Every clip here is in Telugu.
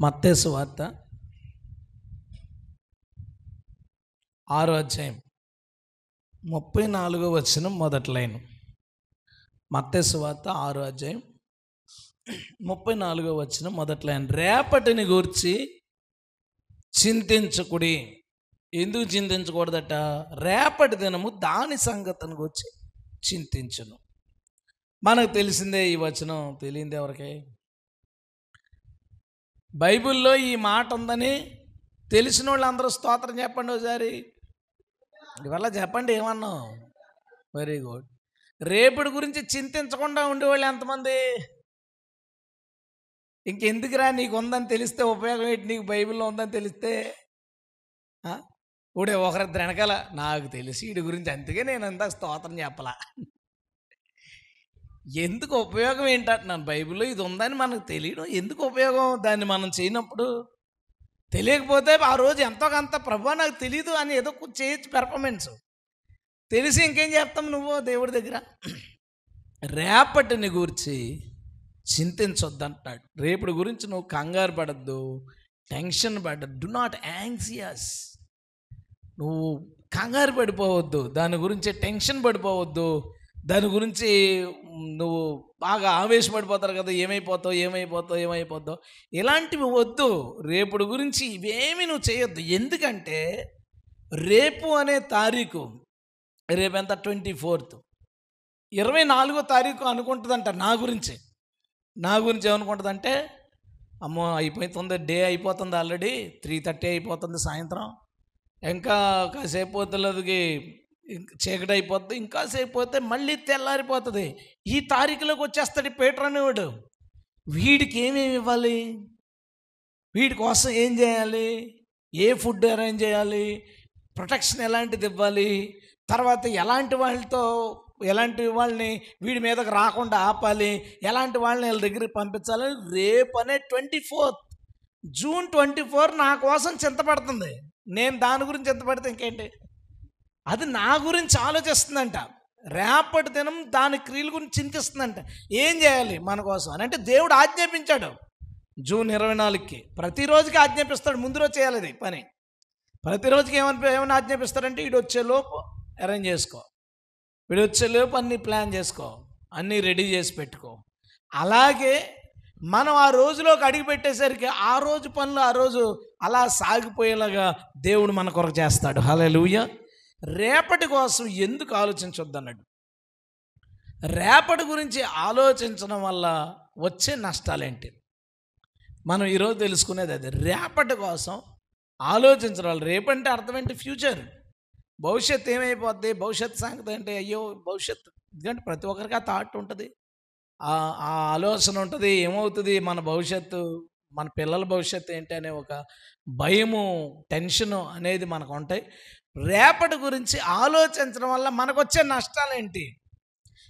మత్తయి సువార్త 6వ అధ్యాయం 34వ వచనం మొదటి లైన్. మత్తయి సువార్త 6వ అధ్యాయం 34వ వచనం మొదటి లైన్. రేపటిని గూర్చి చింతించకుడి. ఎందుకు చింతించకూడదట? రేపటి దినము దాని సంగతిని గురించి చింతించును. మనకు తెలిసిందే ఈ వచనం, తెలియంది ఎవరికి? బైబిల్లో ఈ మాట ఉందని తెలిసిన వాళ్ళు అందరూ స్తోత్రం చెప్పండి ఒకసారి. ఇవల్ల చెప్పండి ఏమన్నాం? Very good. రేపటి గురించి చింతించకుండా ఉండేవాళ్ళు ఎంతమంది? ఇంకెందుకురా, నీకు ఉందని తెలిస్తే ఉపయోగం ఏంటి? నీకు బైబిల్లో ఉందని తెలిస్తే ఇప్పుడే ఒకరిద్దరు వెనకాల నాకు తెలిసి వీడి గురించి, అందుకే నేను అంతా స్తోత్రం చెప్పలా. ఎందుకు ఉపయోగం ఏంటంటున్నాను? బైబిల్లో ఇది ఉందని మనకు తెలియడం ఎందుకు ఉపయోగం? దాన్ని మనం చేయనప్పుడు తెలియకపోతే ఆ రోజు ఎంతో కొంత ప్రభు నాకు తెలియదు అని ఏదో చేయొచ్చు పెర్ఫార్మెన్స్. తెలిసి ఇంకేం చేస్తాం నువ్వు దేవుడి దగ్గర? రేపటిని గురించి చింతించొద్దు అంటాడు. రేపటి గురించి నువ్వు కంగారు పడద్దు, టెన్షన్ పడద్దు. Do not anxious. నువ్వు కంగారు పడిపోవద్దు, దాని గురించి టెన్షన్ పడిపోవద్దు, దాని గురించి నువ్వు బాగా ఆవేశపడిపోతారు కదా, ఏమైపోతావు. ఇలాంటివి వద్దు. రేపటి గురించి ఇవేమి నువ్వు చేయొద్దు. ఎందుకంటే రేపు అనే తారీఖు, రేపు ఎంత? 24th, 24వ తారీఖు అనుకుంటుందంట నా గురించి ఏమనుకుంటుందంటే, అమ్మో అయిపోతుంది, డే అయిపోతుంది, ఆల్రెడీ 3:30 అయిపోతుంది సాయంత్రం, ఇంకా కాసేపు పోతులకి చీకటి అయిపోతుంది, ఇంకాసేపు పోతే మళ్ళీ తెల్లారిపోతుంది. ఈ తారీఖులోకి వచ్చేస్తాడు పేటర్ అనేవాడు. వీడికి ఏమేమి ఇవ్వాలి, వీడి కోసం ఏం చేయాలి, ఏ ఫుడ్ అరేంజ్ చేయాలి, ప్రొటెక్షన్ ఎలాంటిది ఇవ్వాలి, తర్వాత ఎలాంటి వాళ్ళని వీడి మీదకి రాకుండా ఆపాలి, ఎలాంటి వాళ్ళని వీళ్ళ దగ్గరికి పంపించాలి. రేపు అనే 24th, June 24 నా కోసం చింతపడుతుంది. నేను దాని గురించి చింతపడితే ఇంకేంటి? అది నా గురించి ఆలోచిస్తుందంట. రేపటి దినం దాని క్రియల గురించి చింతిస్తుందంట. ఏం చేయాలి మన కోసం అని అంటే దేవుడు ఆజ్ఞాపించాడు. June 24కి ప్రతిరోజుకి ఆజ్ఞాపిస్తాడు. ముందు రోజు చేయాలి అది పని. ప్రతిరోజుకి ఏమైనా ఆజ్ఞాపిస్తాడంటే, వీడు వచ్చేలోపు అరేంజ్ చేసుకో, వీడు వచ్చేలోపు అన్నీ ప్లాన్ చేసుకో, అన్నీ రెడీ చేసి పెట్టుకో. అలాగే మనం ఆ రోజులోకి అడిగి పెట్టేసరికి ఆ రోజు పనులు ఆ రోజు అలా సాగిపోయేలాగా దేవుడు మన కొరకు చేస్తాడు. హల్లెలూయా. రేపటి కోసం ఎందుకు ఆలోచించొద్దు అన్నాడు. రేపటి గురించి ఆలోచించడం వల్ల వచ్చే నష్టాలేంటి మనం ఈరోజు తెలుసుకునేది అది. రేపటి కోసం ఆలోచించడం వల్ల, రేపంటే అర్థం ఏంటి? ఫ్యూచర్, భవిష్యత్తు ఏమైపోద్ది, భవిష్యత్తు సంగతి అంటే అయ్యో భవిష్యత్తు. ఎందుకంటే ప్రతి ఒక్కరికి ఆ థాట్ ఉంటుంది, ఆ ఆలోచన ఉంటుంది. ఏమవుతుంది మన భవిష్యత్తు, మన పిల్లల భవిష్యత్తు ఏంటి అనే ఒక భయము, టెన్షను అనేది మనకు ఉంటాయి. రేపటి గురించి ఆలోచించడం వల్ల మనకు వచ్చే నష్టాలు ఏంటి?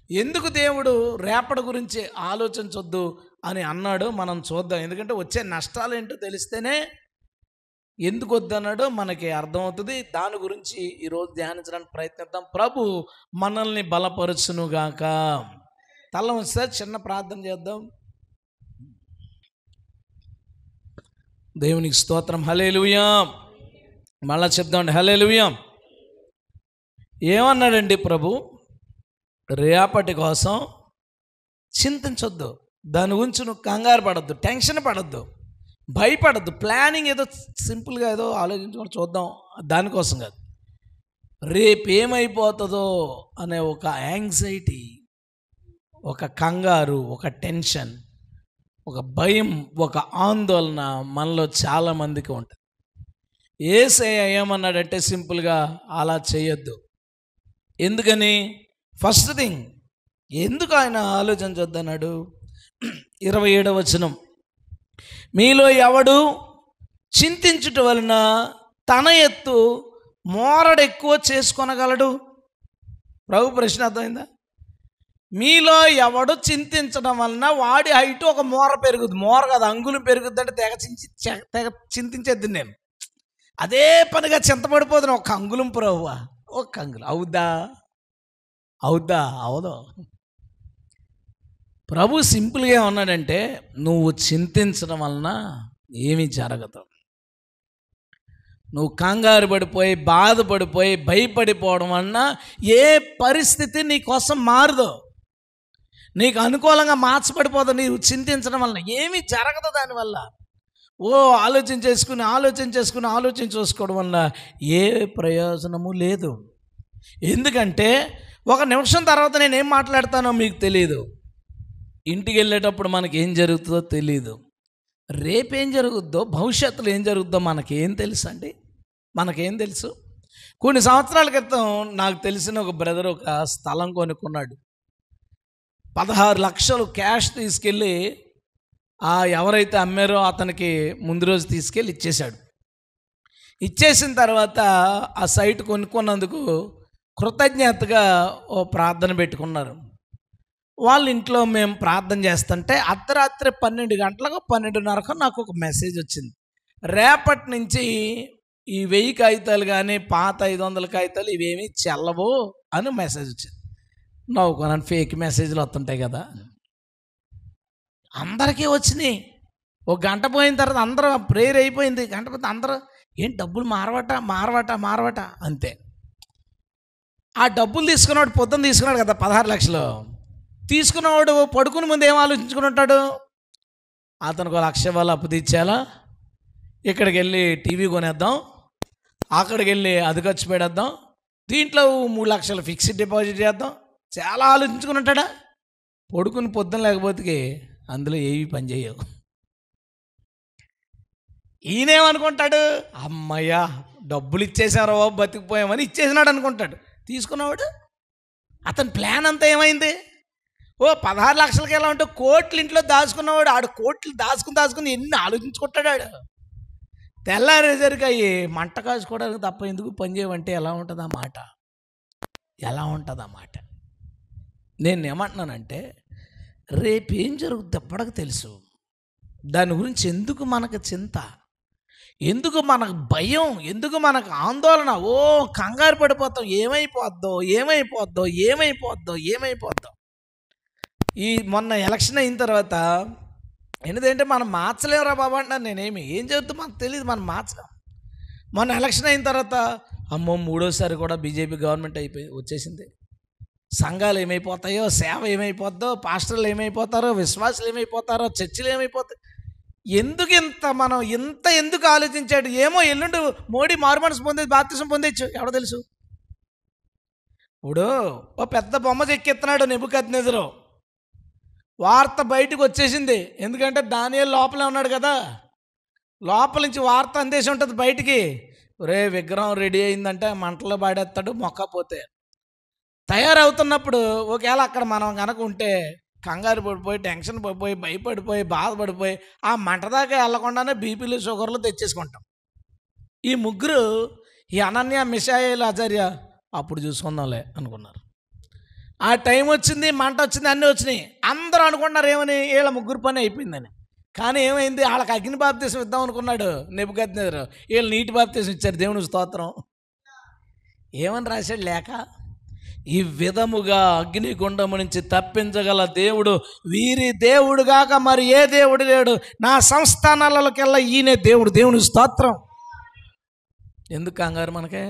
ఎందుకు దేవుడు రేపటి గురించి ఆలోచించొద్దు అని అన్నాడు మనం చూద్దాం. ఎందుకంటే వచ్చే నష్టాలు ఏంటో తెలిస్తేనే ఎందుకు వద్దన్నాడో మనకి అర్థమవుతుంది. దాని గురించి ఈరోజు ధ్యానించడానికి ప్రయత్నిద్దాం. ప్రభు మనల్ని బలపరచునుగాక. తల ఉంచుతారు, చిన్న ప్రార్థన చేద్దాం. దేవునికి స్తోత్రం. హల్లెలూయా. మళ్ళా చెప్దామండి, హల్లెలూయా. ఏమన్నాడండి ప్రభు? రేపటి కోసం చింతించొద్దు, దాని గురించి నువ్వు కంగారు పడద్దు, టెన్షన్ పడద్దు, భయపడద్దు. ప్లానింగ్ ఏదో సింపుల్గా ఏదో ఆలోచించుకొని చూద్దాం, దానికోసం కాదు. రేపేమైపోతుందో అనే ఒక యాంగ్జైటీ, ఒక కంగారు, ఒక టెన్షన్, ఒక భయం, ఒక ఆందోళన మనలో చాలామందికి ఉంటుంది. యేసయ్య ఏమన్నాడంటే సింపుల్గా అలా చేయొద్దు. ఎందుకని? ఫస్ట్ థింగ్, ఎందుకు ఆయన ఆలోచించొద్దు అన్నాడు? 27వ వచనం. మీలో ఎవడు చింతించుట వలన తన ఎత్తు మోరడెక్కువ చేసుకొనగలడు? ప్రభు ప్రశ్న అర్థమైందా? మీలో ఎవడు చింతించడం వలన వాడి హైట్ ఒక మోర పెరుగుద్ది. మోర కాదు, అంగుళం పెరుగుద్ది అంటే తెగ చింతించేద్ది. నేను అదే పనిగా చింతపడిపోతున్నాను. ఒక అంగుళం ప్రభువా, ఒక అంగుళం అవుద్దా? అవదు. ప్రభు సింపుల్గా ఉన్నాడంటే, నువ్వు చింతించడం వలన ఏమీ జరగదు. నువ్వు కంగారు పడిపోయి, బాధపడిపోయి, భయపడిపోవడం వలన ఏ పరిస్థితి నీ కోసం మారదు. నీకు అనుకూలంగా మార్చబడిపోదు. నీవు చింతించడం వలన ఏమీ జరగదు. దానివల్ల ఆలోచన చేసుకోవడం వల్ల ఏ ప్రయోజనము లేదు. ఎందుకంటే ఒక నిమిషం తర్వాత నేనేం మాట్లాడతానో మీకు తెలియదు. ఇంటికి వెళ్ళేటప్పుడు మనకి ఏం జరుగుతుందో తెలియదు. రేపేం జరుగుద్దో, భవిష్యత్తులో ఏం జరుగుద్దో మనకేం తెలుసు అండి? మనకేం తెలుసు? కొన్ని సంవత్సరాల క్రితం నాకు తెలిసిన ఒక బ్రదర్ ఒక స్థలం కొనుక్కున్నాడు. 16 లక్షలు క్యాష్ తీసుకెళ్ళి ఎవరైతే అమ్మారో అతనికి ముందు రోజు తీసుకెళ్ళి ఇచ్చేశాడు. ఇచ్చేసిన తర్వాత ఆ సైట్ కొనుక్కున్నందుకు కృతజ్ఞతగా ప్రార్థన పెట్టుకున్నారు. వాళ్ళ ఇంట్లో మేము ప్రార్థన చేస్తుంటే అర్ధరాత్రి 12 గంటలకు 12:30కు నాకు ఒక మెసేజ్ వచ్చింది. రేపటి నుంచి ఈ 1000 కాగితాలు కానీ పాత 500 కాగితాలు ఇవేమీ చెల్లవు అని మెసేజ్ వచ్చింది. నవ్వుకున్నాను. ఫేక్ మెసేజ్లు వస్తుంటాయి కదా, అందరికీ వచ్చినాయి. ఒక గంట పోయిన తర్వాత అందరూ ప్రేయర్ అయిపోయింది. గంట పోతే అందరూ ఏంటి డబ్బులు మారవట అంతే. ఆ డబ్బులు తీసుకున్నాడు, పొద్దున్న తీసుకున్నాడు కదా 16 లక్షలు. తీసుకున్నవాడు పడుకుని ముందు ఏం ఆలోచించుకుని ఉంటాడు? అతనికి 1 లక్ష ఇవ్వాలి, అప్పు తీర్చేయాలా, ఇక్కడికి వెళ్ళి టీవీ కొనేద్దాం, అక్కడికి వెళ్ళి అది ఖర్చు పెడేద్దాం, దీంట్లో 3 లక్షలు ఫిక్స్డ్ డిపాజిట్ చేద్దాం, చాలా ఆలోచించుకుని ఉంటాడా? పడుకుని పొద్దున్న లేకపోతే అందులో ఏవి పని చేయవు. ఈయనేమనుకుంటాడు? అమ్మయ్యా డబ్బులు ఇచ్చేసారో బతికిపోయామని ఇచ్చేసినాడు అనుకుంటాడు. తీసుకున్నవాడు అతని ప్లాన్ అంతా ఏమైంది? 16 లక్షలకి ఎలా ఉంటే కోట్లు ఇంట్లో దాచుకున్నవాడు ఆడు కోట్లు దాచుకుని ఎన్ని ఆలోచించుకుంటాడు. ఆడు తెల్లారేసరికి అయ్యి మంట కాచుకోవడానికి తప్ప ఎందుకు పని చేయమంటే ఎలా ఉంటుంది ఆ మాట? నేను ఏమంటున్నానంటే రేపు ఏం జరుగుతుంది ఎప్పటికి తెలుసు. దాని గురించి ఎందుకు మనకు చింత, ఎందుకు మనకు భయం, ఎందుకు మనకు ఆందోళన? కంగారు పడిపోతాం. ఏమైపోద్దో. ఈ మొన్న ఎలక్షన్ అయిన తర్వాత ఎందుకంటే మనం మార్చలేమురా బాబా అంటున్నాను. ఏం జరుగుతుందో మనకు తెలియదు, మనం మార్చలేం. మొన్న ఎలక్షన్ అయిన తర్వాత అమ్మో 3వ సారి కూడా బీజేపీ గవర్నమెంట్ వచ్చేసింది. సంఘాలు ఏమైపోతాయో, సేవ ఏమైపోద్దో, పాస్టర్లు ఏమైపోతారో, విశ్వాసులు ఏమైపోతారో, చర్చిలు ఏమైపోతాయి. మనం ఎందుకు ఆలోచించాడు? ఏమో ఎల్లుండి మోడీ మారుమనసు పొందేది, బాప్తిసం పొందేచ్చు, ఎవడో తెలుసు. ఇప్పుడు పెద్ద బొమ్మ చెక్కెత్తున్నాడు నెబుకద్నెజరు. వార్త బయటకు వచ్చేసింది. ఎందుకంటే దానియేలు లోపలే ఉన్నాడు కదా, లోపల నుంచి వార్త అందేసి ఉంటుంది బయటికి. విగ్రహం రెడీ అయిందంటే మంటలో పాడేస్తాడు మొక్కపోతే. తయారవుతున్నప్పుడు ఒకవేళ అక్కడ మనం కనుక ఉంటే కంగారు పడిపోయి, టెన్షన్ పడిపోయి, భయపడిపోయి, బాధపడిపోయి ఆ మంట దాకా వెళ్లకుండానే బీపీలు షుగర్లు తెచ్చేసుకుంటాం. ఈ ముగ్గురు, ఈ అనన్య, మిషాయేలు, అజర్య అప్పుడు చూసుకుందాంలే అనుకున్నారు. ఆ టైం వచ్చింది, మంట వచ్చింది, అన్నీ వచ్చినాయి. అందరూ అనుకున్నారు ఏమని, వీళ్ళ ముగ్గురు పని అయిపోయిందని. కానీ ఏమైంది? వాళ్ళకి అగ్ని బాప్తీసం ఇద్దాం అనుకున్నాడు నెబుకద్నెజరు. వీళ్ళు నీటి బాప్తీసం ఇచ్చారు. దేవుని స్తోత్రం. ఏమని రాశాడు లేక? ఈ విధముగా అగ్నిగుండము నుంచి తప్పించగల దేవుడు వీరి దేవుడు గాక మరి ఏ దేవుడు లేడు. నా సంస్థానాలకెల్లా ఈయనే దేవుడు. దేవుని స్తోత్రం. ఎందుకు కంగారు? మనకే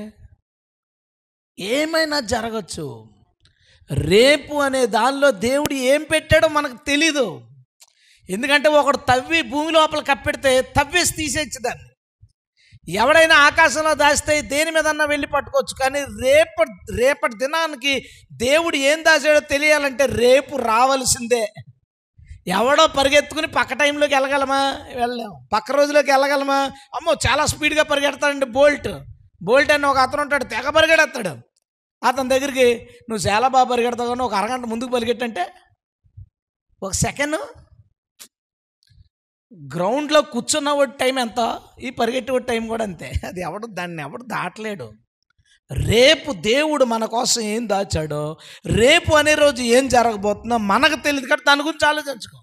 ఏమైనా జరగచ్చు. రేపు అనే దానిలో దేవుడు ఏం పెట్టాడో మనకు తెలీదు. ఎందుకంటే ఒకడు తవ్వి భూమి లోపల కప్పెడితే తవ్వేసి తీసేచ్చు దాన్ని. ఎవడైనా ఆకాశంలో దాస్తే దేని మీదన్నా వెళ్ళి పట్టుకోవచ్చు. కానీ రేపటి దినానికి దేవుడు ఏం దాచాడో తెలియాలంటే రేపు రావాల్సిందే. ఎవడో పరిగెత్తుకుని పక్క టైంలోకి వెళ్ళగలమా? వెళ్ళలేము. పక్క రోజులోకి వెళ్ళగలమా? అమ్మో చాలా స్పీడ్గా పరిగెడతాడండి బోల్ట్ అని ఒక అతను ఉంటాడు, తెగ పరిగెడతాడు. అతని దగ్గరికి నువ్వు చాలా బాగా పరిగెడతావు కానీ ఒక అరగంట ముందుకు పరిగెట్టంటే ఒక సెకండ్. గ్రౌండ్లో కూర్చున్న టైం ఎంత, ఈ పరిగెట్టే టైం కూడా అంతే. అది దాన్ని ఎవడు దాటలేడు. రేపు దేవుడు మన కోసం ఏం దాచాడో, రేపు అనే రోజు ఏం జరగబోతుందో మనకు తెలియదు కాబట్టి దాని గురించి ఆలోచించుకో.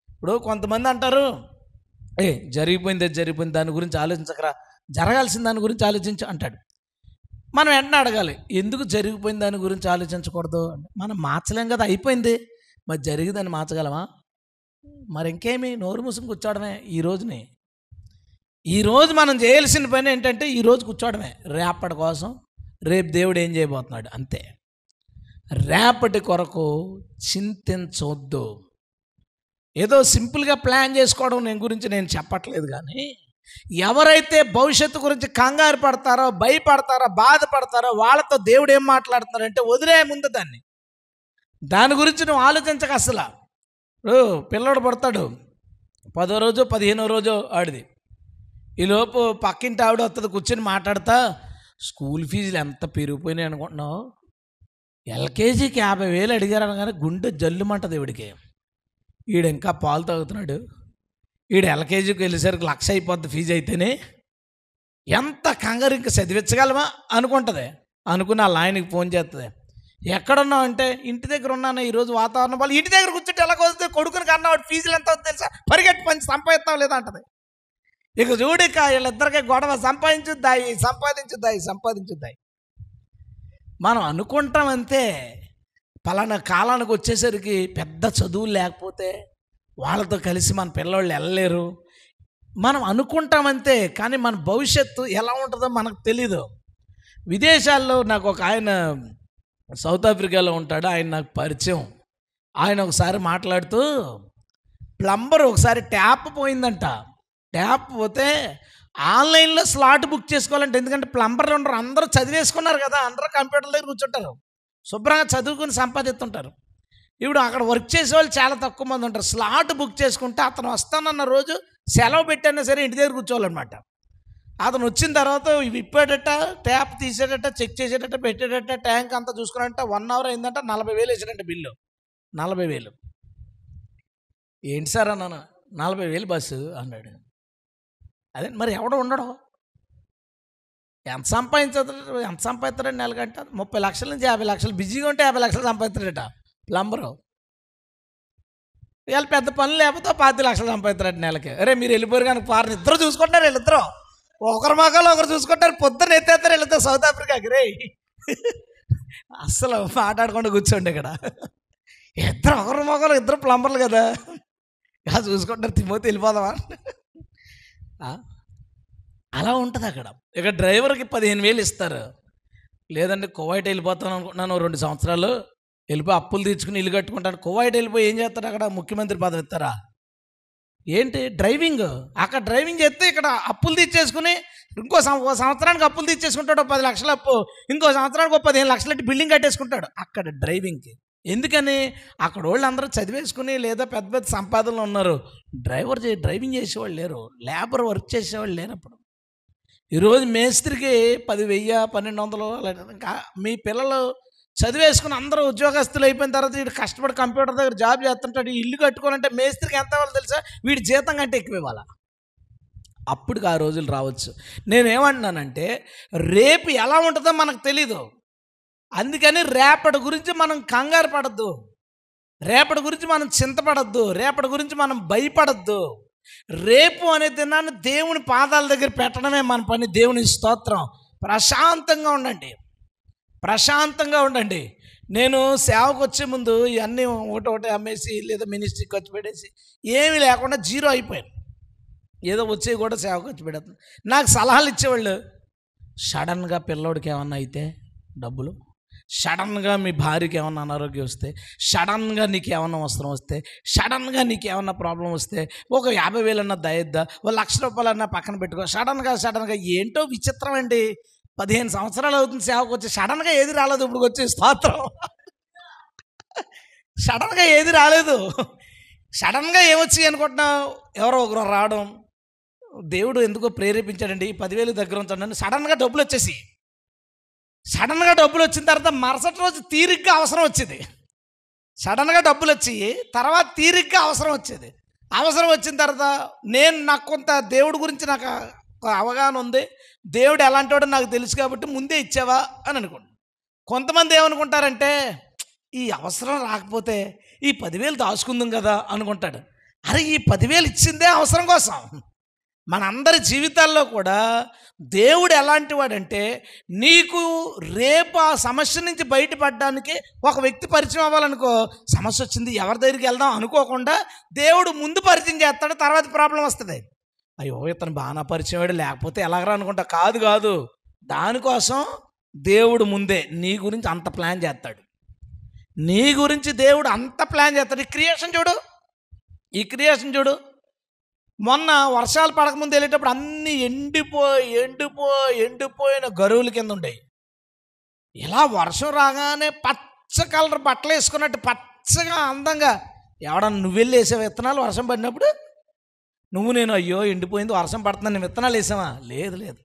ఇప్పుడు కొంతమంది అంటారు జరిగిపోయింది దాని గురించి ఆలోచించకరా, జరగాల్సిన దాని గురించి ఆలోచించు అంటాడు. మనం వెంటనే అడగాలి, ఎందుకు జరిగిపోయిన దాని గురించి ఆలోచించకూడదు? మనం మార్చలేం కదా, అయిపోయింది. మరి జరిగిందని మార్చగలమా? మరి ఇంకేమి, నోరు మూసుకుని కూర్చోవడమే ఈ రోజుని. ఈరోజు మనం చేయాల్సిన పని ఏంటంటే ఈరోజు కూర్చోవడమే, రేపటి కోసం రేపు దేవుడు ఏం చేయబోతున్నాడు అంతే. రేపటి కొరకు చింతించవద్దు. ఏదో సింపుల్గా ప్లాన్ చేసుకోవడం నేను చెప్పట్లేదు, కానీ ఎవరైతే భవిష్యత్తు గురించి కంగారు పడతారో, భయపడతారో, బాధపడతారో వాళ్ళతో దేవుడు ఏం మాట్లాడుతున్నారంటే వదిలే ముందు దాని గురించి నువ్వు ఆలోచించక. అసలు పిల్లడు పడతాడు 10వ రోజు 15వ రోజు ఆడిది, ఈలోపు పక్కింటి ఆవిడ వస్తుంది, కూర్చొని మాట్లాడతా స్కూల్ ఫీజులు ఎంత పెరిగిపోయినాయి అనుకుంటున్నావు, ఎల్కేజీకి 50,000 అడిగారు అనగానే గుండె జల్లుమంటది ఈవిడికి. ఈడు ఇంకా పాలు తాగుతున్నాడు, ఈడు ఎల్కేజీకి వెళ్ళేసరికి 1,00,000 అయిపోద్ది ఫీజు అయితేనే, ఎంత కంగారు, ఇంకా చదివించగలమా అనుకుంటుంది. అనుకుని వాళ్ళ ఆయనకి ఫోన్ చేస్తుంది, ఎక్కడున్నావు అంటే ఇంటి దగ్గర ఉన్నాను, ఈరోజు వాతావరణం వాళ్ళు ఇంటి దగ్గర కూర్చుంటే ఎలా వస్తుంది, కొడుకుని కన్నా వాడు ఫీజులు ఎంత అవుతుంది తెలుసా, పరిగెట్టి పని సంపాదిస్తావు లేదా అంటది. ఇక చూడిక వీళ్ళిద్దరికీ గొడవ, సంపాదించుద్దాయి. మనం అనుకుంటాం అంతే. పలానా కాలానికి వచ్చేసరికి పెద్ద చదువులు లేకపోతే వాళ్ళతో కలిసి మన పిల్లవాళ్ళు వెళ్ళలేరు, మనం అనుకుంటామంతే. కానీ మన భవిష్యత్తు ఎలా ఉంటుందో మనకు తెలీదు. విదేశాల్లో నాకు ఒక ఆయన సౌత్ ఆఫ్రికాలో ఉంటాడు, ఆయన నాకు పరిచయం. ఆయన ఒకసారి మాట్లాడుతూ ప్లంబర్ ఒకసారి ట్యాప్ పోయిందంట, ట్యాప్ పోతే ఆన్లైన్లో స్లాట్ బుక్ చేసుకోవాలంటే, ఎందుకంటే ప్లంబర్లు ఉండరు, అందరూ చదివేసుకున్నారు కదా, అందరూ కంప్యూటర్ దగ్గర కూర్చుంటారు, శుభ్రంగా చదువుకుని సంపాదిస్తుంటారు. ఇప్పుడు అక్కడ వర్క్ చేసే వాళ్ళు చాలా తక్కువ మంది ఉంటారు. స్లాట్ బుక్ చేసుకుంటే అతను వస్తానన్న రోజు సెలవు పెట్టైనా సరే ఇంటి దగ్గర కూర్చోవాలన్నమాట. అతను వచ్చిన తర్వాత విప్పాడట, ట్యాప్ తీసేటట్ట, చెక్ చేసేటట్ట, పెట్టేటట్ట, ట్యాంక్ అంతా చూసుకున్నట్ట 1 అవర్ అయిందంట, 40,000 వేసాడంట బిల్లు. 40,000. ఏంటి సార్ అన్నాను. 40,000 బస్సు అన్నాడు. అదే మరి ఎవడో ఉండడం, ఎంత సంపాదిస్తాడండి నెలకంట, 30 లక్షల నుంచి 50 లక్షలు, బిజీగా ఉంటే 50 లక్షలు సంపాదిస్తాడట ప్లంబరు. వీళ్ళు పెద్ద పనులు లేకపోతే 25 లక్షలు సంపాదిస్తారట నెలకి. అరే మీరు వెళ్ళిపోయారు కానీ ఫారెన్ ఇద్దరు చూసుకుంటారు, వీళ్ళిద్దరు ఒకరి మొక్కలు ఒకరు చూసుకుంటారు, పొద్దున్న ఎత్తేస్తారు వెళ్తారు సౌత్ ఆఫ్రికాకి. రే అస్సలు మాట్లాడకుండా కూర్చోండి ఇక్కడ, ఇద్దరు ఒకరి మొక్కలు ఇద్దరు ప్లంబర్లు కదా, ఇలా చూసుకుంటారు. తిమోతి వెళ్ళిపోదామా, అలా ఉంటుంది అక్కడ. ఇక డ్రైవర్కి 15,000 ఇస్తారు. లేదంటే కువైట్ వెళ్ళిపోతాను అనుకుంటున్నాను, 2 సంవత్సరాలు వెళ్ళిపోయి అప్పులు తీర్చుకుని ఇల్లు కట్టుకుంటాను. కువైట్ వెళ్ళిపోయి ఏం చేస్తాడు, అక్కడ ముఖ్యమంత్రి పదవి ఇస్తారా ఏంటి, డ్రైవింగ్. అక్కడ డ్రైవింగ్ చేస్తే ఇక్కడ అప్పులు తీర్చేసుకుని ఇంకో సంవత్సరానికి అప్పులు తీర్చేసుకుంటాడు, 10 లక్షల అప్పు, ఇంకో సంవత్సరానికి 15 లక్షల బిల్డింగ్ కట్టేసుకుంటాడు అక్కడ డ్రైవింగ్కి. ఎందుకని అక్కడ వాళ్ళు అందరూ చదివేసుకుని లేదా పెద్ద పెద్ద సంపాదనలు ఉన్నారు, డ్రైవింగ్ చేసేవాళ్ళు లేరు, లేబర్ వర్క్ చేసేవాళ్ళు లేనప్పుడు. ఈరోజు మేస్త్రికి 10,000 1,200. ఇంకా మీ పిల్లలు చదివేసుకుని అందరూ ఉద్యోగస్తులు అయిపోయిన తర్వాత వీడు కష్టపడి కంప్యూటర్ దగ్గర జాబ్ చేస్తుంటాడు, ఇల్లు కట్టుకోవాలంటే మేస్త్రికి ఎంత ఇవ్వాలో తెలుసా, వీడి జీతం కంటే ఎక్కువ ఇవ్వాలా. అప్పుడు ఆ రోజులు రావచ్చు. నేనేమంటున్నానంటే రేపు ఎలా ఉంటుందో మనకు తెలీదు, అందుకని రేపటి గురించి మనం కంగారు పడద్దు, రేపటి గురించి మనం చింతపడద్దు, రేపటి గురించి మనం భయపడద్దు. రేపు అనే దినాన్ని దేవుని పాదాల దగ్గర పెట్టడమే మన పని. దేవుని స్తోత్రం. ప్రశాంతంగా ఉండండి. నేను సేవకు వచ్చే ముందు ఇవన్నీ ఒకటి అమ్మేసి లేదా మినిస్ట్రీకి ఖర్చు పెట్టేసి ఏమీ లేకుండా జీరో అయిపోయాను. ఏదో వచ్చేవి కూడా సేవకు ఖర్చు పెడుతుంది. నాకు సలహాలు ఇచ్చేవాళ్ళు, సడన్గా పిల్లోడికి ఏమన్నా అయితే డబ్బులు, సడన్గా మీ భార్యకి ఏమన్నా అనారోగ్యం వస్తే, సడన్గా నీకు ఏమన్నా అవసరం వస్తే, సడన్గా నీకు ఏమన్నా ప్రాబ్లం వస్తే, ఒక 50,000 అన్నా దయద్దా, ఒక 1,00,000 రూపాయలు అన్నా పక్కన పెట్టుకో. సడన్గా ఏంటో విచిత్రం అండి. 15 సంవత్సరాలు అవుతుంది సేవకు వచ్చి, సడన్గా ఏది రాలేదు. ఇప్పుడు వచ్చే స్తోత్రం, సడన్గా ఏది రాలేదు. సడన్గా ఏమొచ్చి అనుకుంటున్నావు, ఎవరో ఒకరు రావడం, దేవుడు ఎందుకో ప్రేరేపించాడండి, 10,000 దగ్గర ఉంచండి. సడన్గా డబ్బులు వచ్చిన తర్వాత మరుసటి రోజు తీరిగ్గా అవసరం వచ్చేది. సడన్గా డబ్బులు వచ్చి తర్వాత తీరిగ్గా అవసరం వచ్చేది. అవసరం వచ్చిన తర్వాత నాకు కొంత దేవుడి గురించి నాకు అవగాహన ఉంది, దేవుడు ఎలాంటి వాడో నాకు తెలుసు కాబట్టి ముందే ఇచ్చావా అని అనుకోండి. కొంతమంది ఏమనుకుంటారంటే ఈ అవసరం రాకపోతే ఈ 10,000 దాచుకుందాం కదా అనుకుంటాడు. అరే ఈ 10,000 ఇచ్చిందే అవసరం కోసం. మనందరి జీవితాల్లో కూడా దేవుడు ఎలాంటి వాడంటే, నీకు రేపు ఆ సమస్య నుంచి బయటపడడానికి ఒక వ్యక్తి పరిచయం అవ్వాలనుకో, సమస్య వచ్చింది ఎవరి దగ్గరికి వెళ్దాం అనుకోకుండా దేవుడు ముందు పరిచయం చేస్తాడు, తర్వాత ప్రాబ్లం వస్తుంది. అయ్యో ఇతను బాగా పరిచయం వాడు లేకపోతే ఎలాగరా అనుకుంటా. కాదు కాదు, దానికోసం దేవుడు ముందే నీ గురించి అంత ప్లాన్ చేస్తాడు. నీ గురించి దేవుడు అంత ప్లాన్ చేస్తాడు. ఈ క్రియేషన్ చూడు. మొన్న వర్షాలు పడకముందు వెళ్ళేటప్పుడు అన్నీ ఎండిపోయిన గరువుల కింద ఉండేవి. ఇలా వర్షం రాగానే పచ్చ కలర్ బట్టలు వేసుకున్నట్టు పచ్చగా అందంగా. ఎవడన్నా నువ్వు వెళ్ళి వేసే విత్తనాలు వర్షం పడినప్పుడు నేను అయ్యో ఎండిపోయింది వర్షం పడుతుందని విత్తనాలు వేసావా? లేదు.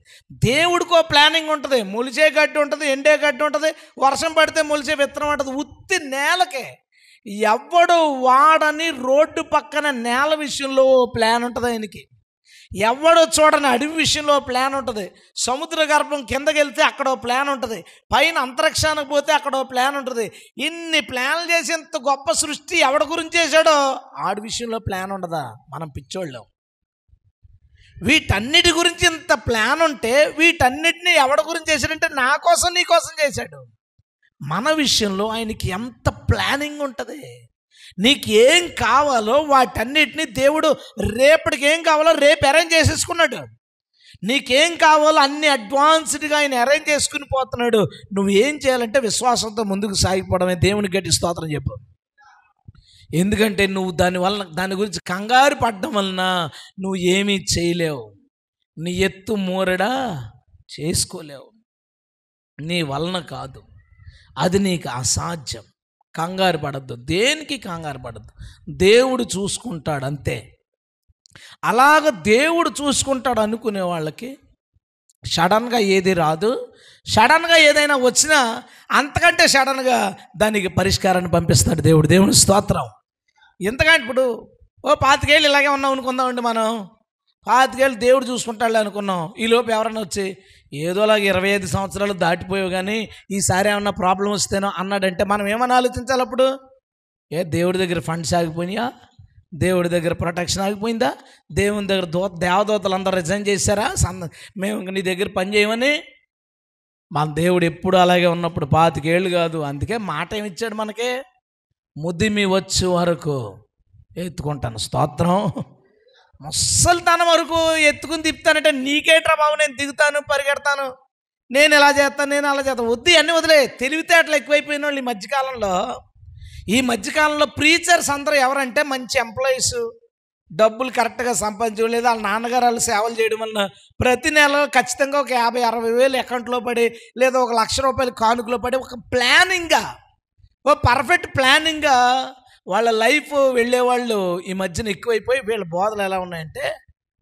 దేవుడికో ప్లానింగ్ ఉంటుంది. మొలిచే గడ్డి ఉంటుంది, ఎండే గడ్డి ఉంటుంది, వర్షం పడితే మొలిచే విత్తనం ఉంటుంది. ఉత్తి నేలకే ఎవడు వాడని రోడ్డు పక్కన నేల విషయంలో ప్లాన్ ఉంటుంది ఆయనకి. ఎవడో చూడని అడవి విషయంలో ప్లాన్ ఉంటుంది. సముద్ర గర్భం కిందకి వెళ్తే అక్కడో ప్లాన్ ఉంటుంది. పైన అంతరిక్షానికి పోతే అక్కడో ప్లాన్ ఉంటుంది. ఇన్ని ప్లాన్లు చేసి ఇంత గొప్ప సృష్టి ఎవడి గురించి చేశాడో ఆడి విషయంలో ప్లాన్ ఉండదా? మనం పిచ్చోళ్ళం. వీటన్నిటి గురించి ఇంత ప్లాన్ ఉంటే వీటన్నిటిని ఎవడి గురించి చేశాడంటే నా కోసం నీ కోసం చేశాడు. మన విషయంలో ఆయనకి ఎంత ప్లానింగ్ ఉంటుంది. నీకు ఏం కావాలో వాటన్నిటిని దేవుడు రేపటికి ఏం కావాలో రేపు అరేంజ్ చేసేసుకున్నాడు. నీకేం కావాలో అన్ని అడ్వాన్స్డ్గా ఆయన అరేంజ్ చేసుకుని పోతున్నాడు. నువ్వు ఏం చేయాలంటే విశ్వాసంతో ముందుకు సాగిపోవడమే. దేవునికి గట్టి స్తోత్రం చెప్పు. ఎందుకంటే నువ్వు దాని గురించి కంగారు పడడం వలన నువ్వు ఏమీ చేయలేవు. నీ ఎత్తు మూరడా చేసుకోలేవు. నీ వలన కాదు, అది నీకు అసాధ్యం. కంగారు పడద్దు, దేనికి కంగారు పడద్దు. దేవుడు చూసుకుంటాడు అంతే. అలాగ దేవుడు చూసుకుంటాడు అనుకునే వాళ్ళకి సడన్గా ఏది రాదు. సడన్గా ఏదైనా వచ్చినా అంతకంటే సడన్గా దానికి పరిష్కారాన్ని పంపిస్తాడు దేవుడు. దేవుని స్తోత్రం. ఎంతకంటే ఇప్పుడు 25 ఏళ్ళు ఇలాగే ఉన్నాం అనుకుందామండి. మనం 25 ఏళ్ళు దేవుడు చూసుకుంటాడు అనుకున్నాం. ఈలోపు ఎవరైనా వచ్చి ఏదోలాగా 25 సంవత్సరాలు దాటిపోయావు కానీ ఈసారి ఏమన్నా ప్రాబ్లం వస్తేనో అన్నాడంటే మనం ఏమని ఆలోచించాలి అప్పుడు? దేవుడి దగ్గర ఫండ్స్ ఆగిపోయినాయా? దేవుడి దగ్గర ప్రొటెక్షన్ ఆగిపోయిందా? దేవుని దగ్గర దేవదూతలు అందరూ రిజైన్ చేశారా? మేము ఇంక నీ దగ్గర పని చేయమని. మన దేవుడు ఎప్పుడు అలాగే ఉన్నప్పుడు 25 ఏళ్ళు కాదు. అందుకే మాట ఏమిచ్చాడు మనకి? ముదిమి వచ్చే వరకు ఎత్తుకుంటాను. స్తోత్రం. ముసలితనం వరకు ఎత్తుకుని తిప్పుతానంటే నీకేట్రా బాబు, నేను దిగుతాను, పరిగెడతాను, నేను ఇలా చేస్తాను, నేను అలా చేస్తాను. వద్దు, అన్నీ వదిలే. తెలివితేటలు ఎక్కువైపోయిన వాళ్ళు ఈ మధ్యకాలంలో ప్రీచర్స్ అందరూ ఎవరంటే మంచి ఎంప్లాయీస్, డబ్బులు కరెక్ట్గా సంపాదించడం, లేదా వాళ్ళ నాన్నగారు వాళ్ళు సేవలు చేయడం వల్ల ప్రతి నెల ఖచ్చితంగా ఒక 50-60 వేలు అకౌంట్లో పడి, లేదా ఒక 1,00,000 రూపాయలు కానుకలో పడి, ఒక ప్లానింగ్గా, ఓ పర్ఫెక్ట్ ప్లానింగ్గా వాళ్ళ లైఫ్ వెళ్ళేవాళ్ళు ఈ మధ్యన ఎక్కువైపోయి వీళ్ళ బోధలు ఎలా ఉన్నాయంటే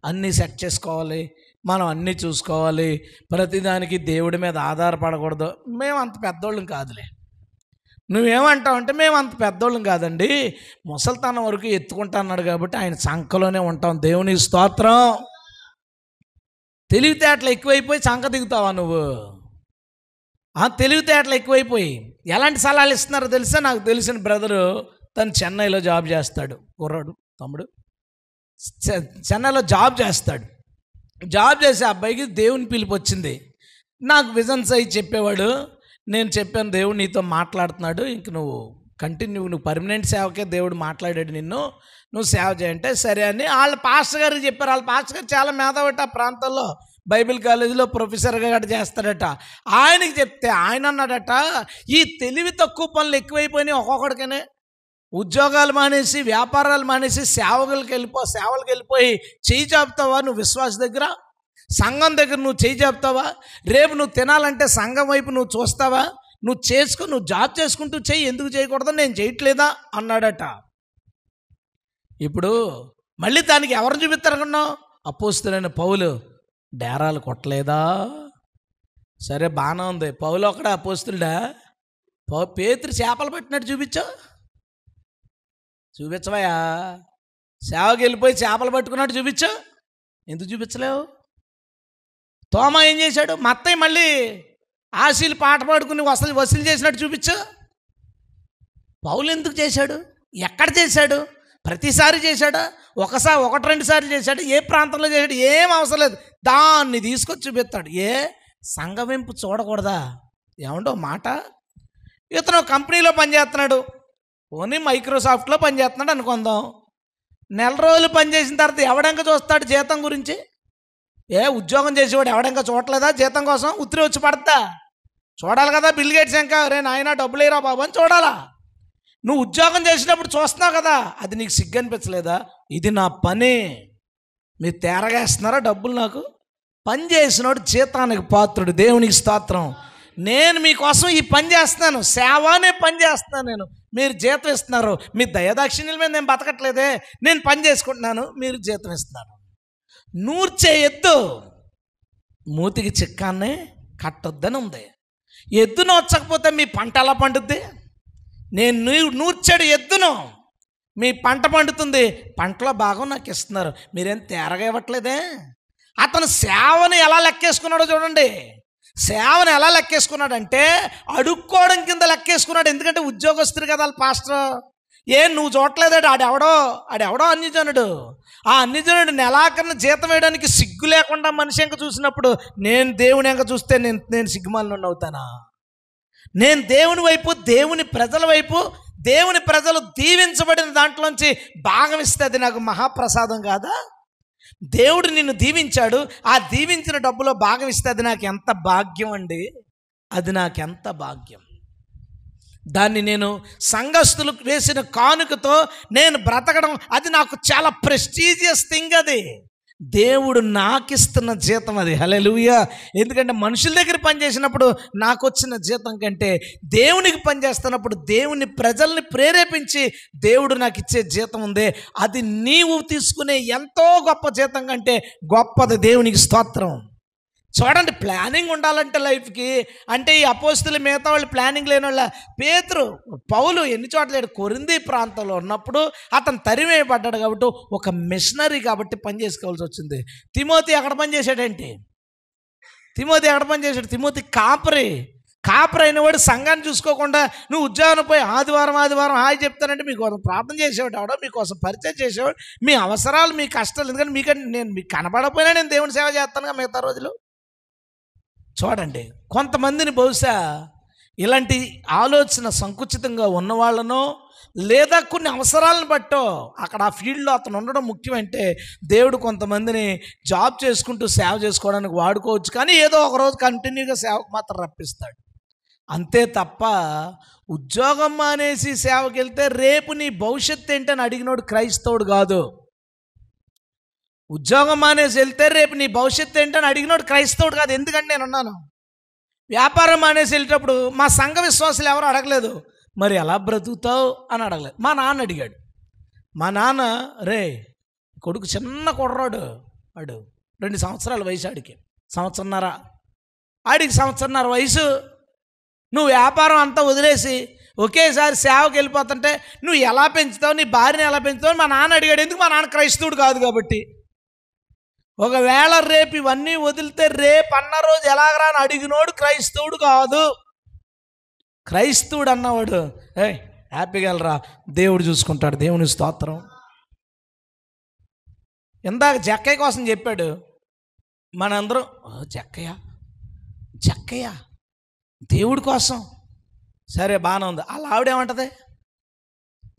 అన్నీ సెట్ చేసుకోవాలి, మనం అన్నీ చూసుకోవాలి, ప్రతిదానికి దేవుడి మీద ఆధారపడకూడదు. మేము అంత పెద్దోళ్ళం కాదులే. నువ్వేమంటావు అంటే మేము అంత పెద్దోళ్ళం కాదండి, ముసలితనం వరకు ఎత్తుకుంటా అన్నాడు కాబట్టి ఆయన చంకలోనే ఉంటాం. దేవుని స్తోత్రం. తెలివితేటలు ఎక్కువైపోయి చంక దిగుతావా నువ్వు? తెలివితేటలు ఎక్కువైపోయి ఎలాంటి సలహాలు ఇస్తున్నారో తెలుసా? నాకు తెలిసిన బ్రదరు, తను చెన్నైలో జాబ్ చేస్తాడు. కుర్రాడు తమ్ముడు చెన్నైలో జాబ్ చేస్తాడు. జాబ్ చేసే అబ్బాయికి దేవుని పిలుపు వచ్చింది. నాకు విజన్స్ అయ్యి చెప్పేవాడు. నేను చెప్పాను, దేవుడు నీతో మాట్లాడుతున్నాడు, ఇంక నువ్వు నువ్వు పర్మనెంట్ సేవకే దేవుడు మాట్లాడాడు, నువ్వు సేవ చేయంటే సరే అని వాళ్ళ పాస్టర్ గారికి చెప్పారు. వాళ్ళ పాస్టర్ గారు చాలా మేధావట, ఆ ప్రాంతంలో బైబిల్ కాలేజీలో ప్రొఫెసర్గా గట్ట చేస్తాడట. ఆయనకి చెప్తే ఆయన అన్నాడట, ఈ తెలివి తక్కువ పనులు ఎక్కువైపోయినాయి ఒక్కొక్కడికనే. ఉద్యోగాలు మానేసి, వ్యాపారాలు మానేసి సేవలకు వెళ్ళిపోయి చేయి చాపుతావా నువ్వు? విశ్వాస దగ్గర, సంఘం దగ్గర నువ్వు చేయి చాపుతావా? రేపు నువ్వు తినాలంటే సంఘం వైపు నువ్వు చూస్తావా? నువ్వు జాబ్ చేసుకుంటూ చెయ్యి, ఎందుకు చేయకూడదు? నేను చేయట్లేదా అన్నాడట. ఇప్పుడు మళ్ళీ దానికి ఎవరిని చూపిస్తారనుకున్నావు? అపోస్తలుడైన పౌలు డేరాలు కొట్టలేదా? సరే బాగానే ఉంది, పౌలు ఒకడా అపోస్తలుడా? పేతురు చేపలు పట్టినట్టు చూపించవయా? సేవకి వెళ్ళిపోయి చేపలు పట్టుకున్నట్టు చూపించు. ఎందుకు చూపించలేవు? తోమా ఏం చేశాడు? మత్తయి మళ్ళీ ఆశీలు పాట పాడుకుని వసూలు చేసినట్టు చూపించు. పౌలు ఎందుకు చేశాడు? ఎక్కడ చేశాడు? ప్రతిసారి చేశాడా? 1-2 సార్లు చేశాడు? ఏ ప్రాంతంలో చేశాడు? ఏం అవసరం లేదు, దాన్ని తీసుకొచ్చి చూపిస్తాడు. సంఘవింపు చూడకూడదా? ఏమంటో మాట. ఇతను కంపెనీలో పనిచేస్తున్నాడు, ఓన్లీ మైక్రోసాఫ్ట్లో పనిచేస్తున్నాడు అనుకుందాం. నెల రోజులు పనిచేసిన తర్వాత ఎవడంక చూస్తాడు జీతం గురించి? ఉద్యోగం చేసేవాడు ఎవడంక చూడలేదా జీతం కోసం? ఉత్తరి వచ్చి పడతా చూడాలి కదా. బిల్ గేట్స్ ఇంకా రే నాయన డబ్బులు ఇరా బాబు అని చూడాలా? నువ్వు ఉద్యోగం చేసినప్పుడు చూస్తున్నావు కదా, అది నీకు సిగ్గు అనిపించలేదా? ఇది నా పని, మీరు తేరగేస్తున్నారా డబ్బులు? నాకు పని చేసినోడు జీతానికి పాత్రుడు. దేవునికి స్తోత్రం. నేను మీకోసం ఈ పని చేస్తున్నాను, సేవనే పని చేస్తున్నాను నేను. మీరు జీతం ఇస్తున్నారు. మీ దయదాక్షిణ్యుల మీద నేను బతకట్లేదే, నేను పని చేసుకుంటున్నాను, మీరు జీతం ఇస్తున్నారు. నూర్చే ఎద్దు మూతికి చిక్కాన్నే కట్టొద్దని ఉంది. ఎద్దు నోచకపోతే మీ పంట ఎలా పండుద్ది? నేను నూర్చాడు ఎద్దును, మీ పంట పండుతుంది. పంటలో భాగం నాకు ఇస్తున్నారు, మీరేం తేరగా ఇవ్వట్లేదే. అతను సేవను ఎలా లెక్కేసుకున్నాడో చూడండి. సేవను ఎలా లెక్కేసుకున్నాడంటే అడుక్కోవడం కింద లెక్కేసుకున్నాడు. ఎందుకంటే ఉద్యోగస్తుడు కదా వాళ్ళ పాస్టర్. నువ్వు చూడలేదాడు? ఆడెవడో అన్యజనుడు. ఆ అన్యజనుడు నెలాఖరున జీతం వేయడానికి సిగ్గు లేకుండా మనిషి ఎంక చూసినప్పుడు నేను దేవుని ఎంక చూస్తే నేను సిగ్గుమాలిన అవుతానా? నేను దేవుని వైపు, దేవుని ప్రజల వైపు, దేవుని ప్రజలు దీవించబడిన దాంట్లోంచి భాగం ఇస్తే అది నాకు మహాప్రసాదం కాదా? దేవుడు నిన్ను దీవించాడు, ఆ దీవించిన డబ్బులో భాగం ఇస్తే అది నాకు ఎంత భాగ్యం అండి. అది నాకెంత భాగ్యం. దాన్ని నేను సంఘస్థులకు వేసిన కానుకతో నేను బ్రతకడం, అది నాకు చాలా ప్రెస్టీజియస్ థింగ్. అది దేవుడు నాకు ఇస్తున్న జీతం అది. హల్లెలూయా. ఎందుకంటే మనుషుల దగ్గర పనిచేసినప్పుడు నాకు వచ్చిన జీతం కంటే దేవునికి పనిచేస్తున్నప్పుడు దేవుని ప్రజల్ని ప్రేరేపించి దేవుడు నాకు ఇచ్చే జీతం ఉంది, అది నీవు తీసుకునే ఎంతో గొప్ప జీతం కంటే గొప్పది. దేవునికి స్తోత్రం. చూడండి, ప్లానింగ్ ఉండాలంటే లైఫ్కి. అంటే ఈ అపోస్తులు మిగతా వాళ్ళు ప్లానింగ్ లేని వాళ్ళ. పౌలు ఎన్ని చోట్ల లేడు, కొరింథీ ప్రాంతంలో ఉన్నప్పుడు అతను తరివేయబడ్డాడు కాబట్టి, ఒక మిషనరీ కాబట్టి పని చేసుకోవాల్సి వచ్చింది. తిమోతి ఎక్కడ పని చేశాడేంటి? ఎక్కడ పని చేశాడు? తిమోతి కాపరి అయిన వాడు సంఘాన్ని చూసుకోకుండా నువ్వు ఉద్యోగం పోయి ఆదివారం హాయి చెప్తానంటే మీకోసం ప్రార్థన చేసేవాడు అవడం, మీకోసం పరిచయం చేసేవాడు, మీ అవసరాలు, మీ కష్టాలు. ఎందుకంటే నేను మీకు కనబడకపోయినా నేను దేవుని సేవ చేస్తానుగా మిగతా రోజులు. చూడండి, కొంతమందిని బహుశా ఇలాంటి ఆలోచన సంకుచితంగా ఉన్నవాళ్ళనో లేదా కొన్ని అవసరాలను బట్టో అక్కడ ఆ ఫీల్డ్లో అతను ఉండడం ముఖ్యమంటే దేవుడు కొంతమందిని జాబ్ చేసుకుంటూ సేవ చేసుకోవడానికి వాడుకోవచ్చు. కానీ ఏదో ఒకరోజు కంటిన్యూగా సేవకు మాత్రం రప్పిస్తాడు అంతే తప్ప, ఉద్యోగం మానేసి సేవకి వెళ్తే రేపు నీ భవిష్యత్తు ఏంటని అడిగినోడు క్రైస్తవుడు కాదు. ఉద్యోగం మానేసి వెళ్తే రేపు నీ భవిష్యత్తు ఏంటని అడిగినోడు క్రైస్తవుడు కాదు. ఎందుకంటే నేను ఉన్నాను. వ్యాపారం మానేసి వెళ్ళేటప్పుడు మా సంఘ విశ్వాసులు ఎవరు అడగలేదు, మరి ఎలా బ్రతుకుతావు అని అడగలేదు. మా నాన్న అడిగాడు. మా నాన్న, రే కొడుకు చిన్న కుర్రాడు, వాడు 2 సంవత్సరాల వయసు, ఆడికి సంవత్సరన్నర వయసు. నువ్వు వ్యాపారం అంతా వదిలేసి ఒకేసారి సేవకి వెళ్ళిపోతుంటే నువ్వు ఎలా పెంచుతావు, నీ భార్యని ఎలా పెంచుతావు? మా నాన్న అడిగాడు. ఎందుకు? మా నాన్న క్రైస్తవుడు కాదు కాబట్టి. ఒకవేళ రేపు ఇవన్నీ వదిలితే రేపు అన్న రోజు ఎలాగరా అని అడిగినోడు క్రైస్తవుడు కాదు. క్రైస్తవుడు అన్నవాడు హ్యాపీగా వెళ్ళరా, దేవుడు చూసుకుంటాడు. దేవుని స్తోత్రం. ఇందాక జక్కయ్య కోసం చెప్పాడు. మనందరం జక్కయ్య దేవుడి కోసం, సరే బాగానే ఉంది. అలా ఆవిడేమంటది?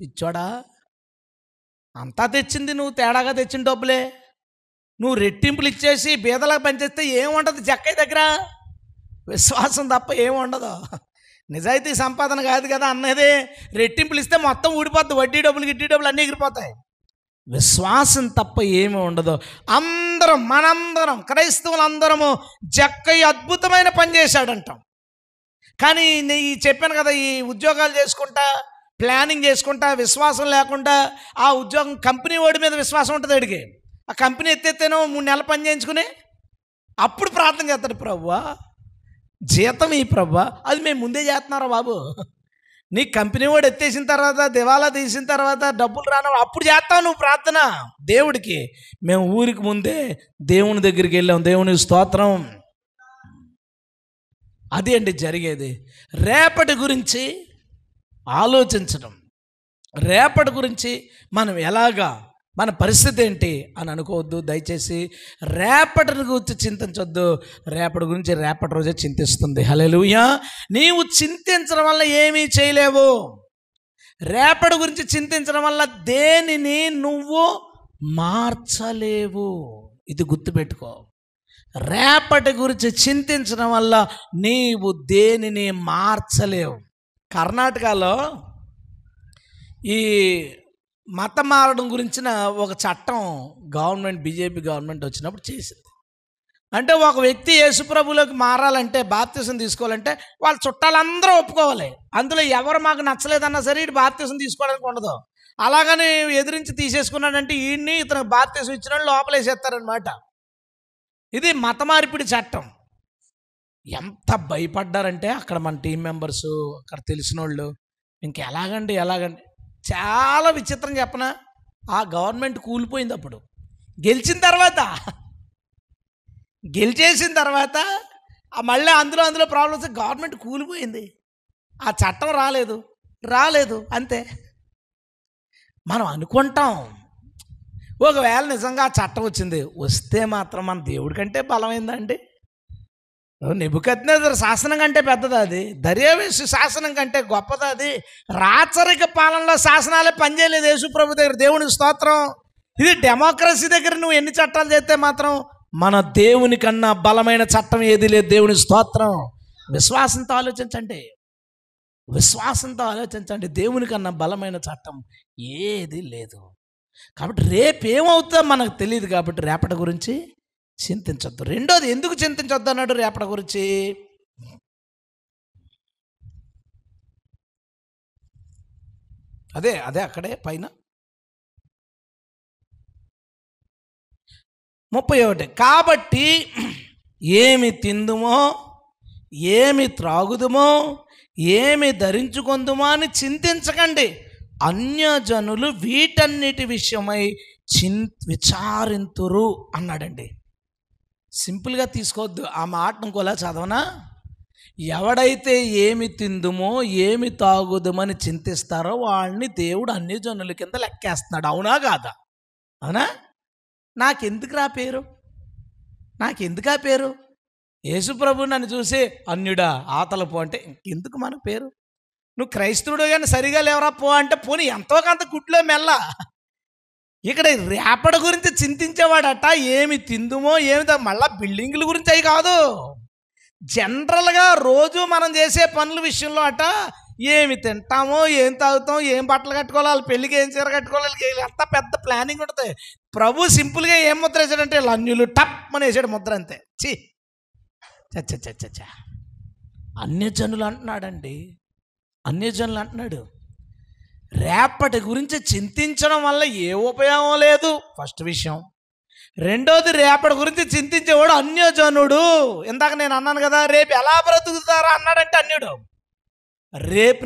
ఇచ్చోడా, అంతా తెచ్చింది నువ్వు, తేడాగా తెచ్చిన డబ్బులే నువ్వు రెట్టింపులు ఇచ్చేసి బీదలకు పనిచేస్తే ఏముండదు జక్కయ్య దగ్గర? విశ్వాసం తప్ప ఏముండదు. నిజాయితీ సంపాదన కాదు కదా అన్నది. రెట్టింపులు ఇస్తే మొత్తం ఊడిపోద్ది, వడ్డీ డబ్బులు గిడ్డీ డబ్బులు అన్నీ ఎగిరిపోతాయి. విశ్వాసం తప్ప ఏమీ ఉండదు. మనందరం క్రైస్తవులందరము జక్కయ్య అద్భుతమైన పని చేశాడంటాం. కానీ చెప్పాను కదా, ఈ ఉద్యోగాలు చేసుకుంటా, ప్లానింగ్ చేసుకుంటా, విశ్వాసం లేకుండా ఆ ఉద్యోగం కంపెనీ వాడి మీద విశ్వాసం ఉంటుంది. అడిగి ఆ కంపెనీ ఎత్తేస్తేనో 3 నెలలు పని చేయించుకుని అప్పుడు ప్రార్థన చేస్తాడు, ప్రభువా జీతం ఈ ప్రభువా. అది మేము ముందే చేస్తున్నారా బాబు? నీ కంపెనీ వాడు ఎత్తేసిన తర్వాత, దివాలా తీసిన తర్వాత డబ్బులు రాను అప్పుడు చేస్తావు నువ్వు ప్రార్థన దేవుడికి. మేము ఊరికి ముందే దేవుని దగ్గరికి వెళ్ళాం. దేవుని స్తోత్రం. అది అండి జరిగేది. రేపటి గురించి ఆలోచించడం, రేపటి గురించి మనం ఎలాగా, మన పరిస్థితి ఏంటి అని అనుకోవద్దు. దయచేసి రేపటి గురించి చింతించొద్దు. రేపటి గురించి రేపటి రోజే చింతిస్తుంది. హల్లెలూయా. నీవు చింతించడం వల్ల ఏమీ చేయలేవు. రేపటి గురించి చింతించడం వల్ల దేనిని నువ్వు మార్చలేవు. ఇది గుర్తుపెట్టుకో. రేపటి గురించి చింతించడం వల్ల నీవు దేనిని మార్చలేవు. కర్ణాటకలో ఈ మతం మారడం గురించిన ఒక చట్టం గవర్నమెంట్, బీజేపీ గవర్నమెంట్ వచ్చినప్పుడు చేసింది. అంటే ఒక వ్యక్తి యేసుప్రభులోకి మారాలంటే, బాప్తిసం తీసుకోవాలంటే వాళ్ళ చుట్టాలందరూ ఒప్పుకోవాలి. అందులో ఎవరు మాకు నచ్చలేదన్నా సరే ఇటు బాప్తిసం తీసుకోవడానికి ఉండదు. అలాగని ఎదిరించి తీసేసుకున్నాడంటే ఈయన్ని ఇతను బాప్తిసం ఇచ్చిన వాళ్ళు లోపలేసేస్తారనమాట. ఇది మత మార్పిడి చట్టం. ఎంత భయపడ్డారంటే అక్కడ మన టీం మెంబర్సు, అక్కడ తెలిసిన వాళ్ళు, ఎలాగండి చాలా విచిత్రం చెప్పనా. ఆ గవర్నమెంట్ కూలిపోయింది. అప్పుడు గెలిచేసిన తర్వాత మళ్ళీ అందులో ప్రాబ్లమ్స్, గవర్నమెంట్ కూలిపోయింది. ఆ చట్టం రాలేదు అంతే. మనం అనుకుంటాం ఒకవేళ నిజంగా ఆ చట్టం వస్తే మాత్రం మన దేవుడి కంటే బలమైందండి. నెబుకద్నెజరు శాసనం కంటే పెద్దది అది. దర్యావేషు శాసనం కంటే గొప్పది అది. రాచరిక పాలనలో శాసనాలే పనిచేయలేదు యేసుప్రభు దగ్గర. దేవునికి స్తోత్రం. ఇది డెమోక్రసీ దగ్గర నువ్వు ఎన్ని చట్టాలు చేస్తే మాత్రం మన దేవుని కన్నా బలమైన చట్టం ఏది లేదు. దేవుని స్తోత్రం. విశ్వాసంతో ఆలోచించండి. దేవుని కన్నా బలమైన చట్టం ఏది లేదు. కాబట్టి రేపేమవుతుందో మనకు తెలియదు. కాబట్టి రేపటి గురించి చింతించొద్దు. రెండోది, ఎందుకు చింతించొద్దు అన్నాడు రేపటి గురించి? అదే అక్కడే పైన 31. కాబట్టి ఏమి తిందుమో, ఏమి త్రాగుదుమో, ఏమి ధరించుకొందుమో అని చింతించకండి. అన్యజనులు వీటన్నిటి విషయమై విచారింతురు అన్నాడండి. సింపుల్గా తీసుకోవద్దు ఆ మాట. ఇంకోలా చదవనా? ఎవడైతే ఏమి తిందుమో, ఏమి తాగుదమని చింతిస్తారో వాళ్ళని దేవుడు అన్యజనుల కింద లెక్కేస్తున్నాడు. అవునా కాదా? అవునా? నాకెందుకురా పేరు? యేసుప్రభు నన్ను చూసి అన్యుడా ఆతల పో అంటే ఇంకెందుకు మన పేరు? నువ్వు క్రైస్తవుడు కానీ సరిగా లేవరా పో అంటే పోనీ ఎంతో కొంత గుడ్లో మెల్ల. ఇక్కడ రేపటి గురించి చింతించేవాడట ఏమి తిందుమో, మళ్ళా బిల్డింగుల గురించి అవి కాదు. జనరల్గా రోజు మనం చేసే పనుల విషయంలో అట ఏమి తింటామో, ఏం తాగుతాం, ఏం బట్టలు కట్టుకోవాలి, వాళ్ళ పెళ్ళికి ఏం చీర కట్టుకోవాలి, ఎంత పెద్ద ప్లానింగ్ ఉంటుంది. ప్రభు సింపుల్గా ఏం ముద్ర వేసాడంటే అన్యులు టప్ అని వేసాడు ముద్ర, అంతే. చచ్చ అన్యజనులు అంటున్నాడు. రేపటి గురించి చింతించడం వల్ల ఏ ఉపయోగం లేదు, ఫస్ట్ విషయం. రెండోది, రేపటి గురించి చింతించేవాడు అన్యజనుడు. ఇందాక నేను అన్నాను కదా, రేపు ఎలా బ్రతుకుతారా అన్నాడంటే అన్యుడు. రేపు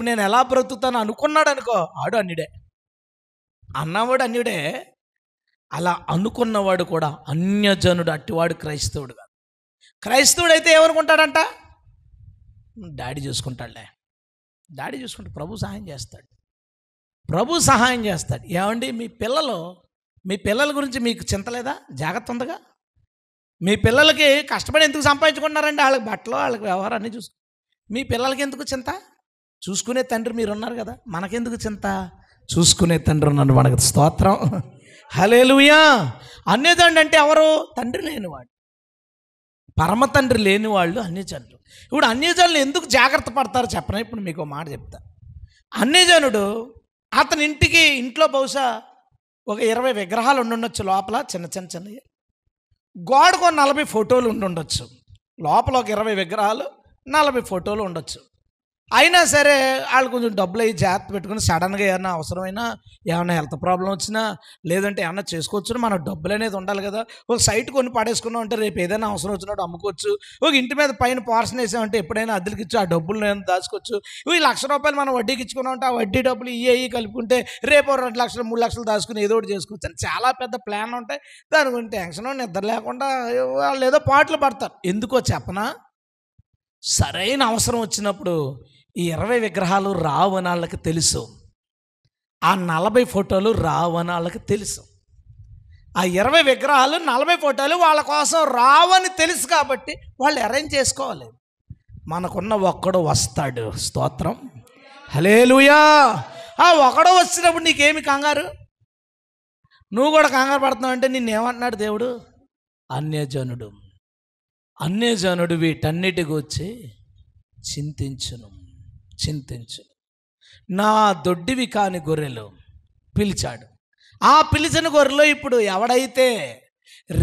నేను ఎలా బ్రతుకుతాను అనుకున్నాడు అనుకో, ఆడు అన్యుడే. అన్నవాడు అన్యుడే, అలా అనుకున్నవాడు కూడా అన్యజనుడు. అట్టివాడు క్రైస్తవుడు కాదు. క్రైస్తవుడు అయితే ఏమనుకుంటాడంట, డాడీ చూసుకుంటాడులే, ప్రభు సహాయం చేస్తాడు. ఏమండి, మీ పిల్లల గురించి మీకు చింత లేదా? జాగ్రత్త ఉందిగా. మీ పిల్లలకి కష్టపడి ఎందుకు సంపాదించుకుంటున్నారండి? వాళ్ళకి బట్టలు, వాళ్ళకి వ్యవహారం అన్నీ మీ పిల్లలకి ఎందుకు చింత? చూసుకునే తండ్రి మీరు ఉన్నారు కదా, మనకెందుకు చింత? చూసుకునే తండ్రి ఉన్నాడు, మనకు స్తోత్రం. హల్లెలూయా. అన్యజనుడు అంటే ఎవరు? తండ్రి లేనివాడు, పరమ తండ్రి లేని వాళ్ళు అన్యజనులు. ఇప్పుడు అన్యజనులు ఎందుకు జాగ్రత్త పడతారు చెప్పనా? ఇప్పుడు మీకు మాట చెప్తా. అన్యజనుడు అతని ఇంట్లో బహుశా ఒక 20 విగ్రహాలు ఉండుండొచ్చు. లోపల చిన్నవి, గోడకు 40 ఫోటోలు ఉండుండొచ్చు. లోపల ఒక 20 విగ్రహాలు, 40 ఫోటోలు ఉండొచ్చు. అయినా సరే వాళ్ళు కొంచెం డబ్బులు అయ్యి జాగ్రత్త పెట్టుకుని సడన్గా ఏమన్నా అవసరమైనా, ఏమైనా హెల్త్ ప్రాబ్లం వచ్చినా, లేదంటే ఏమన్నా చేసుకోవచ్చు, మన డబ్బులు అనేది ఉండాలి కదా. ఒక సైట్ కొని పడేసుకున్నాం అంటే రేపు ఏదైనా అవసరం వచ్చినట్టు అమ్ముకోవచ్చు. ఒక ఇంటి మీద పైన పోర్షన్ వేసామంటే ఎప్పుడైనా అద్దెలకి ఇచ్చి ఆ డబ్బులు నేను దాచుకోవచ్చు. ఈ ₹1,00,000 మనం వడ్డీకి ఇచ్చుకున్నాం అంటే ఆ వడ్డీ డబ్బులు ఇవి కలుపుకుంటే రేపు 2 లక్షలు 3 లక్షలు దాచుకుని ఏదో ఒకటి చేసుకోవచ్చు అని చాలా పెద్ద ప్లాన్ ఉంటాయి. దాని గురించి టెన్షన్, నిద్ర లేకుండా వాళ్ళు ఏదో పాటలు పడతారు. ఎందుకో చెప్పనా? సరైన అవసరం వచ్చినప్పుడు ఈ 20 విగ్రహాలు రావని వాళ్ళకి తెలుసు, ఆ 40 ఫోటోలు రావని వాళ్ళకి తెలుసు. ఆ 20 విగ్రహాలు 40 ఫోటోలు వాళ్ళ కోసం రావని తెలుసు కాబట్టి వాళ్ళు అరేంజ్ చేసుకోవాలి. మనకున్న ఒక్కడు వస్తాడు, స్తోత్రం, హల్లెలూయా. ఒకడో వచ్చినప్పుడు నీకేమి కంగారు? నువ్వు కూడా కంగారు పడుతున్నావు అంటే నిన్నేమంటున్నాడు దేవుడు? అన్యజనుడు. అన్యజనుడు వీటన్నిటి గురించి చింతించును. నా దొడ్డివి కాని గొర్రెలు పిలిచాడు. ఆ పిలిచిన గొర్రెలో ఇప్పుడు ఎవడైతే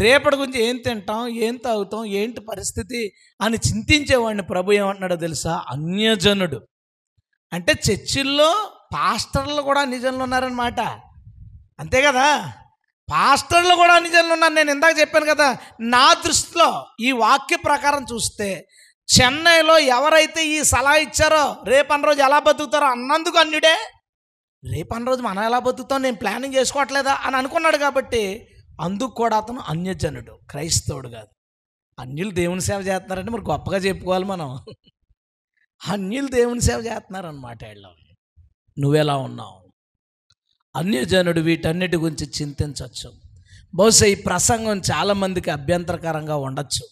రేపటి గురించి ఏం తింటాం, ఏం తాగుతాం, ఏంటి పరిస్థితి అని చింతించేవాడిని ప్రభు ఏమంటున్నాడో తెలుసా? అన్యజనుడు. అంటే చర్చిల్లో పాస్టర్లు కూడా అన్యజనులు ఉన్నారనమాట. అంతే కదా, పాస్టర్లు కూడా అన్యజనులు ఉన్నారు. నేను ఇందాక చెప్పాను కదా, నా దృష్టిలో ఈ వాక్య ప్రకారం చూస్తే చెన్నైలో ఎవరైతే ఈ సలహా ఇచ్చారో రేపన్న రోజు ఎలా బతుకుతారో అన్నందుకు అన్యుడే. రేపన్న రోజు మనం ఎలా బతుకుతాం, నేను ప్లానింగ్ చేసుకోవట్లేదా అని అనుకున్నాడు. కాబట్టి అందుకు కూడా అతను అన్యజనుడు, క్రైస్తవుడు కాదు. అన్యులు దేవుని సేవ చేస్తున్నారంటే మరి గొప్పగా చెప్పుకోవాలి మనం. అన్యులు దేవుని సేవ చేస్తున్నారన్నమాట. వీళ్ళు నువ్వెలా ఉన్నావు? అన్యజనుడు వీటన్నిటి గురించి చింతించవచ్చు. బహుశా ఈ ప్రసంగం చాలామందికి అభ్యంతరకరంగా ఉండొచ్చు.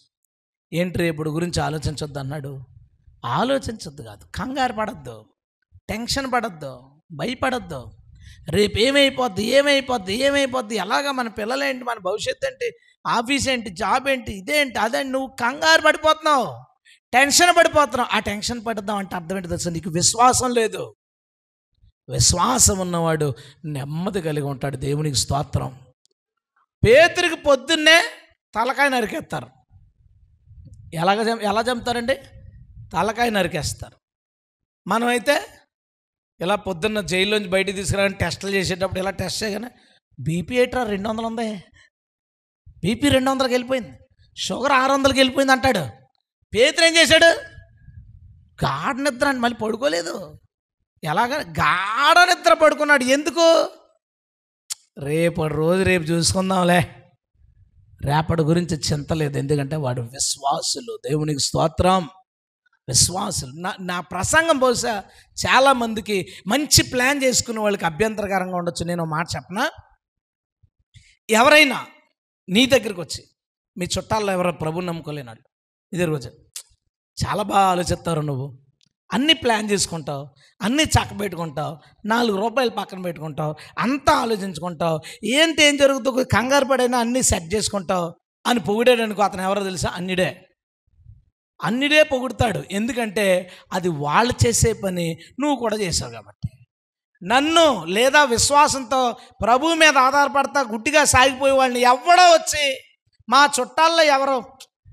ఏంటి రేపుడు గురించి ఆలోచించొద్దు అన్నాడు? ఆలోచించొద్దు కాదు, కంగారు పడద్దు, టెన్షన్ పడద్దు, భయపడద్దు. రేపు ఏమైపోద్ది, ఎలాగా మన పిల్లలేంటి, మన భవిష్యత్తు ఏంటి, ఆఫీస్ ఏంటి, జాబ్ ఏంటి, ఇదేంటి, అదేంటి, నువ్వు కంగారు పడిపోతున్నావు, టెన్షన్ పడిపోతున్నావు. ఆ టెన్షన్ పడద్దాం అంటే అర్థం ఏంటి తెలుసా? నీకు విశ్వాసం లేదు. విశ్వాసం ఉన్నవాడు నెమ్మది కలిగి ఉంటాడు. దేవునికి స్తోత్రం. పేతురికి పొద్దున్నే తలకాయ నరికేస్తారు. ఎలా చంపుతారండి? తలకాయ నరికేస్తారు. మనమైతే ఇలా పొద్దున్న జైల్లోంచి బయటికి తీసుకురాని టెస్టులు చేసేటప్పుడు ఇలా టెస్ట్ చేయగానే బీపీ ఏట్రా 200 ఉంది, బీపీ 200కి వెళ్ళిపోయింది, షుగర్ 600కి వెళ్ళిపోయింది అంటాడు. పేతురు ఏం చేశాడు? గాఢ నిద్ర అని మళ్ళీ పడుకోలేదు. ఎలాగ గాఢ నిద్ర పడుకున్నాడు. ఎందుకు? రేపు చూసుకుందాంలే, రేపటి గురించి చింత లేదు. ఎందుకంటే వాడు విశ్వాసులు. దేవునికి స్తోత్రం. విశ్వాసులు. నా ప్రసంగం బహుశా చాలామందికి మంచి ప్లాన్ చేసుకునే వాళ్ళకి అభ్యంతరకరంగా ఉండొచ్చు. నేను మాట చెప్పనా? ఎవరైనా నీ దగ్గరికి వచ్చి, మీ చుట్టాల్లో ఎవరో ప్రభుని నమ్ముకోలేనాడు, ఇదే రోజు చాలా బాగా ఆలోచిస్తారు, నువ్వు అన్నీ ప్లాన్ చేసుకుంటావు, అన్నీ చక్కబెట్టుకుంటావు, 4 రూపాయలు పక్కన పెట్టుకుంటావు, అంతా ఆలోచించుకుంటావు, ఏం జరుగుతుందో కంగారు పడైనా అన్నీ సెట్ చేసుకుంటావు అని పొగిడాడు అనుకో, అతను ఎవరో తెలుసా? అన్నిడే పొగుడతాడు. ఎందుకంటే అది వాళ్ళు చేసే పని నువ్వు కూడా చేసావు కాబట్టి. నన్ను లేదా విశ్వాసంతో ప్రభు మీద ఆధారపడతా గుడ్డిగా సాగిపోయే వాళ్ళని ఎవడో వచ్చి, మా చుట్టాల్లో ఎవరో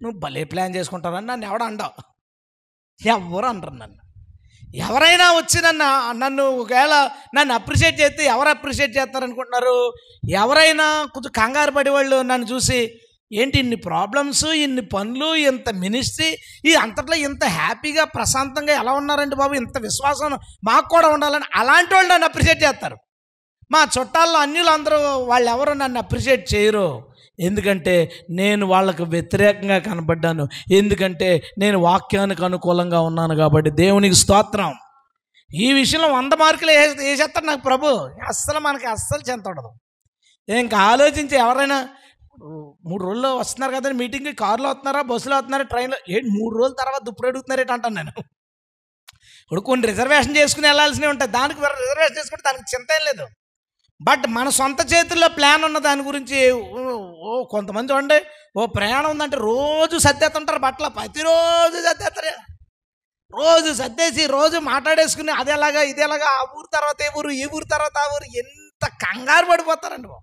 నువ్వు భలే ప్లాన్ చేసుకుంటావని నన్ను ఎవడో అంటావు. ఎవరు అంటారు నన్ను. ఎవరైనా వచ్చి నన్ను ఒకవేళ నన్ను అప్రిషియేట్ చేస్తే ఎవరు అప్రిషియేట్ చేస్తారనుకుంటున్నారు? ఎవరైనా కొంచెం కంగారు పడేవాళ్ళు నన్ను చూసి, ఏంటి ఇన్ని ప్రాబ్లమ్స్, ఇన్ని పనులు, ఇంత మినిస్ట్రీ, ఈ అంతట్లో ఇంత హ్యాపీగా ప్రశాంతంగా ఎలా ఉన్నారండి బాబు, ఇంత విశ్వాసం మాకు కూడా ఉండాలని అలాంటి వాళ్ళు నన్ను అప్రిషియేట్ చేస్తారు. మా చుట్టాల్లో అన్యులు అందరూ వాళ్ళు ఎవరు నన్ను అప్రిషియేట్ చేయరు. ఎందుకంటే నేను వాళ్ళకు వ్యతిరేకంగా కనబడ్డాను. ఎందుకంటే నేను వాక్యానికి అనుకూలంగా ఉన్నాను కాబట్టి. దేవునికి స్తోత్రం. ఈ విషయంలో 100 మార్కులు వేసేస్తారు నాకు ప్రభు. మనకి అస్సలు చింత ఉండదు. ఇంకా ఆలోచించి ఎవరైనా 3 రోజుల్లో వస్తున్నారు కదండి మీటింగ్కి, కారులో వస్తున్నారా, బస్సులో వస్తున్నారా, ట్రైన్లో, 3 రోజుల తర్వాత దుప్పుడు అడుగుతున్నారు ఏంటంటాను నేను. ఇప్పుడు కొన్ని రిజర్వేషన్ చేసుకుని వెళ్ళాల్సినవి ఉంటాయి, దానికి రిజర్వేషన్ చేసుకుంటే దానికి చింత ఏం లేదు. బట్ మన సొంత చేతుల్లో ప్లాన్ ఉన్న దాని గురించి కొంతమంది చూడండి, ప్రయాణం ఉందంటే రోజు సర్దేస్తుంటారు బట్టలు, ప్రతిరోజు సర్దేస్తారు. రోజు సర్దేసి రోజు మాట్లాడేసుకుని అది ఎలాగా ఇది ఎలాగా, ఆ ఊరు తర్వాత ఏ ఊరు, ఈ ఊరు తర్వాత ఆ ఊరు, ఎంత కంగారు పడిపోతారండి.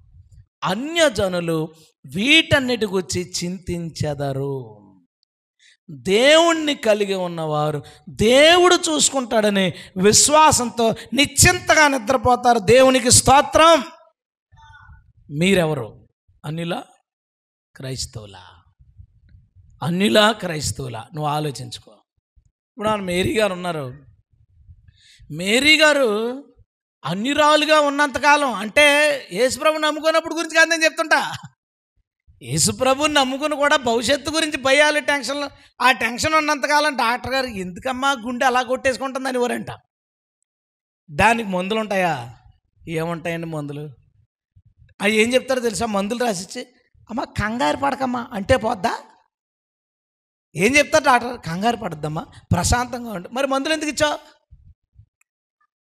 అన్యజనులు వీటన్నిటి గురించి చింతించెదరు. దేవుణ్ణి కలిగి ఉన్నవారు దేవుడు చూసుకుంటాడని విశ్వాసంతో నిశ్చింతగా నిద్రపోతారు. దేవునికి స్తోత్రం. మీరెవరు? అన్యులా క్రైస్తవులా? అన్యులా క్రైస్తవులా? నువ్వు ఆలోచించుకో. ఇప్పుడు మేరీ గారు ఉన్నారు. మేరీ గారు అన్యురాలుగా ఉన్నంతకాలం, అంటే యేసుప్రభుని నమ్ముకున్నప్పుడు గురించి కాదు నేను చెప్తుంటా, యేసుప్రభుని నమ్ముకుని కూడా భవిష్యత్తు గురించి భయాలు, టెన్షన్లు, ఆ టెన్షన్ ఉన్నంతకాలం డాక్టర్ గారు ఎందుకమ్మా గుండె అలా కొట్టేసుకుంటుందని ఎవరంట. దానికి మందులు ఉంటాయా? ఏముంటాయండి మందులు? అవి ఏం చెప్తారో తెలుసా? మందులు రాసిచ్చి, అమ్మ కంగారు పడకమ్మా అంటే పోద్దా? ఏం చెప్తారు డాక్టర్? కంగారు పడద్దమ్మా, ప్రశాంతంగా ఉండు. మరి మందులు ఎందుకు ఇచ్చావు?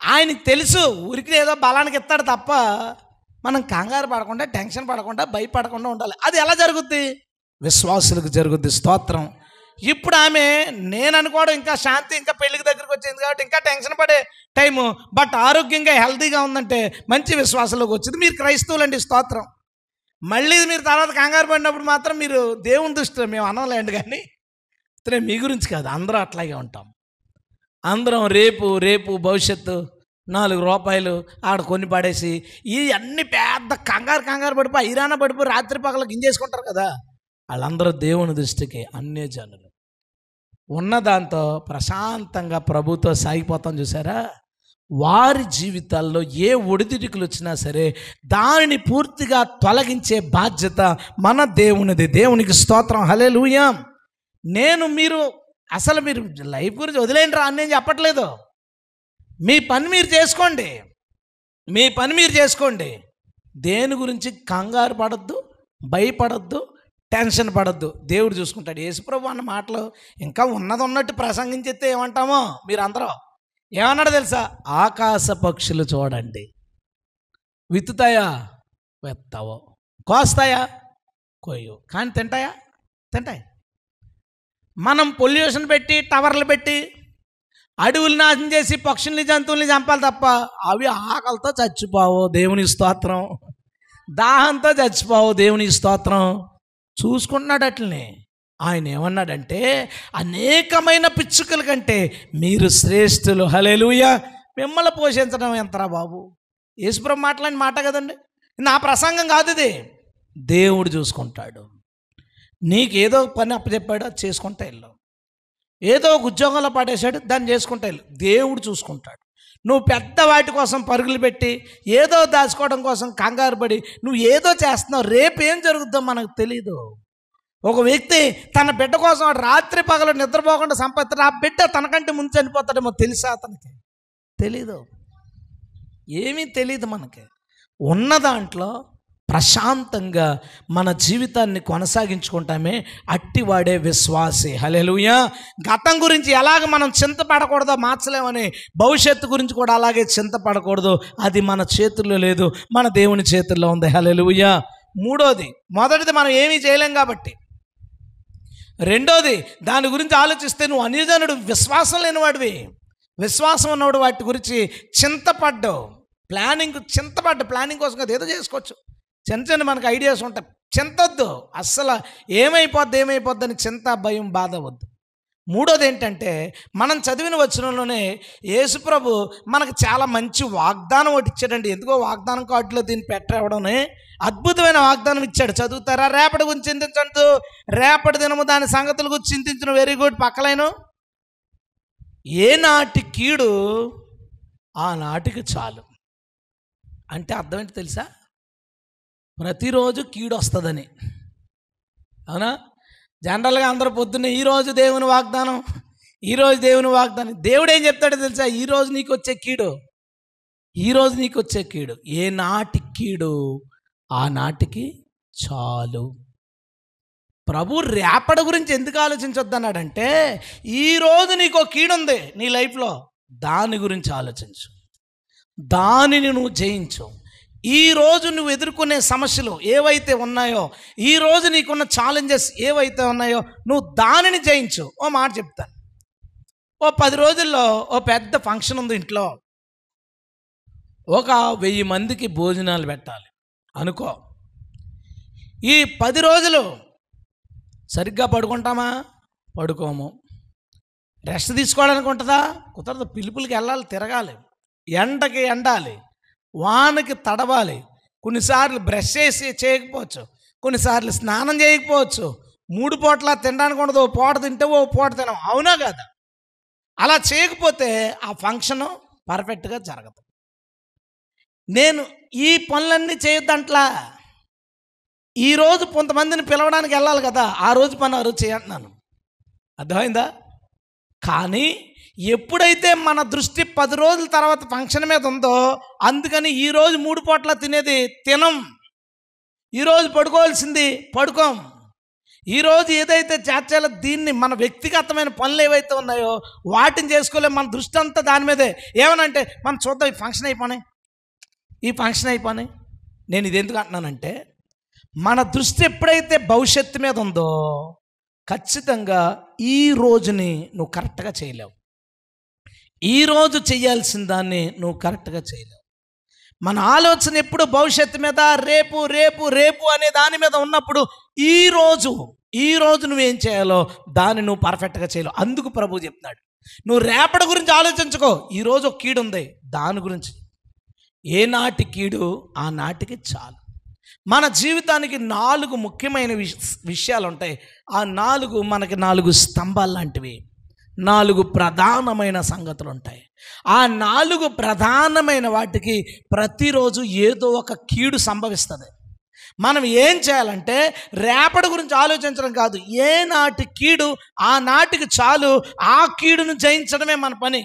ఆయనకి తెలుసు ఊరికి ఏదో బలానికి ఇస్తాడు తప్ప మనం కంగారు పడకుండా, టెన్షన్ పడకుండా, భయపడకుండా ఉండాలి. అది ఎలా జరుగుద్ది? విశ్వాసులకు జరుగుద్ది. స్తోత్రం. ఇప్పుడు ఆమె, నేను అనుకోవడం ఇంకా శాంతి ఇంకా పెళ్ళికి దగ్గరికి వచ్చింది కాబట్టి ఇంకా టెన్షన్ పడే టైము, బట్ ఆరోగ్యంగా హెల్తీగా ఉందంటే మంచి విశ్వాసంలోకి వచ్చింది. మీరు క్రైస్తవులండి, స్తోత్రం. మళ్ళీ మీరు తర్వాత కంగారు పడినప్పుడు మాత్రం మీరు దేవుని దృష్టిలో మేము అనలేండి, కానీ మీ గురించి కాదు, అందరూ అట్లాగే ఉంటాం. అందరం రేపు భవిష్యత్తు 4 రూపాయలు ఆడ కొన్ని పడేసి ఈ అన్ని పెద్ద కంగారు పడిపోయి ఐరాణ పడిపోయి రాత్రి పగల గింజేసుకుంటారు కదా, వాళ్ళందరూ దేవుని దృష్టికి అన్యజనులు. ఉన్నదాంతో ప్రశాంతంగా ప్రభుతో సాగిపోతాం చూసారా. వారి జీవితాల్లో ఏ ఒడిదుడుకులు వచ్చినా సరే దానిని పూర్తిగా తొలగించే బాధ్యత మన దేవునిది. దేవునికి స్తోత్రం. హల్లెలూయా. మీరు లైఫ్ గురించి వదిలేండి రా అని నేను చెప్పట్లేదు. మీ పని మీరు చేసుకోండి. దేని గురించి కంగారు పడద్దు, భయపడద్దు, టెన్షన్ పడద్దు. దేవుడు చూసుకుంటాడు. యేసుప్రభు అన్న మాటలు ఇంకా ఉన్నట్టు ప్రసంగించేస్తే ఏమంటామో మీరందరూ ఏమన్నాడో తెలుసా? ఆకాశ పక్షులు చూడండి, విత్తుతాయా? వెత్తావో. కోస్తాయా? కొయ్యో. కానీ తింటాయి. మనం పొల్యూషన్ పెట్టి, టవర్లు పెట్టి, అడవులు నాశనం చేసి పక్షుల్ని, జంతువుల్ని చంపాలి తప్ప అవి ఆకలితో చచ్చిపోవు. దేవుని స్తోత్రం. దాహంతో చచ్చిపోవు. దేవుని స్తోత్రం. చూసుకుంటున్నాడు అట్లనే. ఆయన ఏమన్నాడంటే, అనేకమైన పిచ్చుకల కంటే మీరు శ్రేష్ఠులు. హల్లెలూయా. మిమ్మల్ని పోషించడం ఎంతరా బాబు? యేసుప్రభు మాట్లాడిన మాట కదండి, నా ప్రసంగం కాదు ఇది. దేవుడు చూసుకుంటాడు. నీకేదో పని అప్పచెప్పాడు, అది చేసుకుంటా వెళ్ళు. ఏదో ఒక ఉద్యోగంలో పడేశాడు, దాన్ని చేసుకుంటా వెళ్ళు. దేవుడు చూసుకుంటాడు. నువ్వు పెద్ద వాటి కోసం పరుగులు పెట్టి ఏదో దాచుకోవడం కోసం కంగారు పడి నువ్వు ఏదో చేస్తున్నావు. రేపు ఏం జరుగుతుందో మనకు తెలీదు. ఒక వ్యక్తి తన బిడ్డ కోసం రాత్రి పగలు నిద్రపోకుండా సంపాదిస్తాడు. ఆ బిడ్డ తనకంటే ముందు చనిపోతాడేమో తెలుసా? అతనికి తెలీదు. ఏమీ తెలీదు. మనకి ఉన్న దాంట్లో ప్రశాంతంగా మన జీవితాన్ని కొనసాగించుకుంటామే అట్టివాడే విశ్వాసి. హల్లెలూయా. గతం గురించి ఎలాగ మనం చింతపడకూడదో మార్చలేమని, భవిష్యత్తు గురించి కూడా అలాగే చింతపడకూడదు. అది మన చేతుల్లో లేదు, మన దేవుని చేతుల్లో ఉంది. హల్లెలూయా. మొదటిది మనం ఏమీ చేయలేం కాబట్టి. రెండోది, దాని గురించి ఆలోచిస్తే నువ్వు అన్యజనుడు, విశ్వాసం లేనివాడివి. విశ్వాసం ఉన్నవాడు వాటి గురించి చింతపడ్డావు. ప్లానింగ్ కోసం కదా, ఏదో చేసుకోవచ్చు. చిన్న మనకు ఐడియాస్ ఉంటాయి. చింతొద్దు అస్సలు. ఏమైపోద్ది అని చింత, భయం, బాధ వద్దు. మూడోది ఏంటంటే, మనం చదివిన వచనంలోనే యేసుప్రభు మనకు చాలా మంచి వాగ్దానం ఒకటి ఇచ్చాడండి. ఎందుకో వాగ్దానం కార్డులో దీన్ని పెట్టవడమే అద్భుతమైన వాగ్దానం ఇచ్చాడు. చదువుతారా? రేపటి గురించి చింతించండు, రేపటి దినము దాని సంగతుల గురించి చింతించిన. Very good. పక్కలైన ఏనాటి కీడు ఆనాటికి చాలు అంటే అర్థం ఏంటి తెలుసా? ప్రతిరోజు కీడు వస్తుందని. అవునా? జనరల్గా అందరూ పొద్దున్నే ఈరోజు దేవుని వాగ్దానం. దేవుడు ఏం చెప్తాడో తెలుసా? ఈరోజు నీకు వచ్చే కీడు ఏ నాటి కీడు ఆ నాటికి చాలు. ప్రభు రేపటి గురించి ఎందుకు ఆలోచించొద్దు అన్నాడంటే, ఈరోజు నీకు ఒక కీడు ఉంది నీ లైఫ్లో, దాని గురించి ఆలోచించు, దానిని నువ్వు జయించు. ఈరోజు నువ్వు ఎదుర్కొనే సమస్యలు ఏవైతే ఉన్నాయో, ఈరోజు నీకున్న ఛాలెంజెస్ ఏవైతే ఉన్నాయో, నువ్వు దానిని జయించు. ఓ మాట చెప్తాను. 10 రోజుల్లో పెద్ద ఫంక్షన్ ఉంది ఇంట్లో. 1000 మందికి భోజనాలు పెట్టాలి అనుకో. ఈ 10 రోజులు సరిగ్గా పడుకుంటామా? పడుకోము. రెస్ట్ తీసుకోవడానికి ఉంటుందా? కుదరదు. పిలుపులకి వెళ్ళాలి, తిరగాలి, ఎండకి ఎండాలి, వానకి తడవాలి. కొన్నిసార్లు బ్రష్ చేయకపోవచ్చు, కొన్నిసార్లు స్నానం చేయకపోవచ్చు. 3 పూట్ల తినడానికి ఉండదు. ఓ పూట తింటే ఓ పూట తినం. అవునా కదా? అలా చేయకపోతే ఆ ఫంక్షన్ పర్ఫెక్ట్గా జరగదు. నేను ఈ పనులన్నీ చేయొద్దంట్లా. ఈరోజు కొంతమందిని పిలవడానికి వెళ్ళాలి కదా, ఆ రోజు పని ఆ రోజు చేయంటున్నాను. అర్థమైందా? కానీ ఎప్పుడైతే మన దృష్టి 10 రోజుల తర్వాత ఫంక్షన్ మీద ఉందో, అందుకని ఈరోజు 3 పూట్ల తినేది తినం, ఈరోజు పడుకోవాల్సింది పడుకోం. ఈరోజు ఏదైతే చేర్చాలో దీన్ని మన వ్యక్తిగతమైన పనులు ఏవైతే ఉన్నాయో వాటిని చేసుకోలేము. మన దృష్టి అంతా దాని మీదే. ఏమనంటే మనం చూద్దాం, ఈ ఫంక్షన్ అయిపోయి నేను ఇది ఎందుకు అంటున్నానంటే, మన దృష్టి ఎప్పుడైతే భవిష్యత్తు మీద ఉందో ఖచ్చితంగా ఈ రోజుని నువ్వు కరెక్ట్గా చేయలేవు. ఈరోజు చేయాల్సిన దాన్ని నువ్వు కరెక్ట్గా చేయలేవు. మన ఆలోచన ఎప్పుడు భవిష్యత్తు మీద, రేపు రేపు రేపు అనే దాని మీద ఉన్నప్పుడు ఈ రోజు నువ్వేం చేయాలో దాన్ని నువ్వు పర్ఫెక్ట్గా చేయలేవు. అందుకు ప్రభు చెప్తున్నాడు, నువ్వు రేపటి గురించి ఆలోచించుకో. ఈరోజు ఒక కీడు ఉంది, దాని గురించి. ఏ నాటి కీడు ఆ నాటికి చాలు. మన జీవితానికి 4 ముఖ్యమైన విషయాలు ఉంటాయి. ఆ 4 మనకి 4 స్తంభాలు లాంటివి, 4 ప్రధానమైన సంగతులు ఉంటాయి. ఆ 4 ప్రధానమైన వాటికి ప్రతిరోజు ఏదో ఒక కీడు సంభవిస్తుంది. మనం ఏం చేయాలంటే రేపటి గురించి ఆలోచించడం కాదు, ఏ నాటి కీడు ఆ నాటికి చాలు, ఆ కీడును జయించడమే మన పని.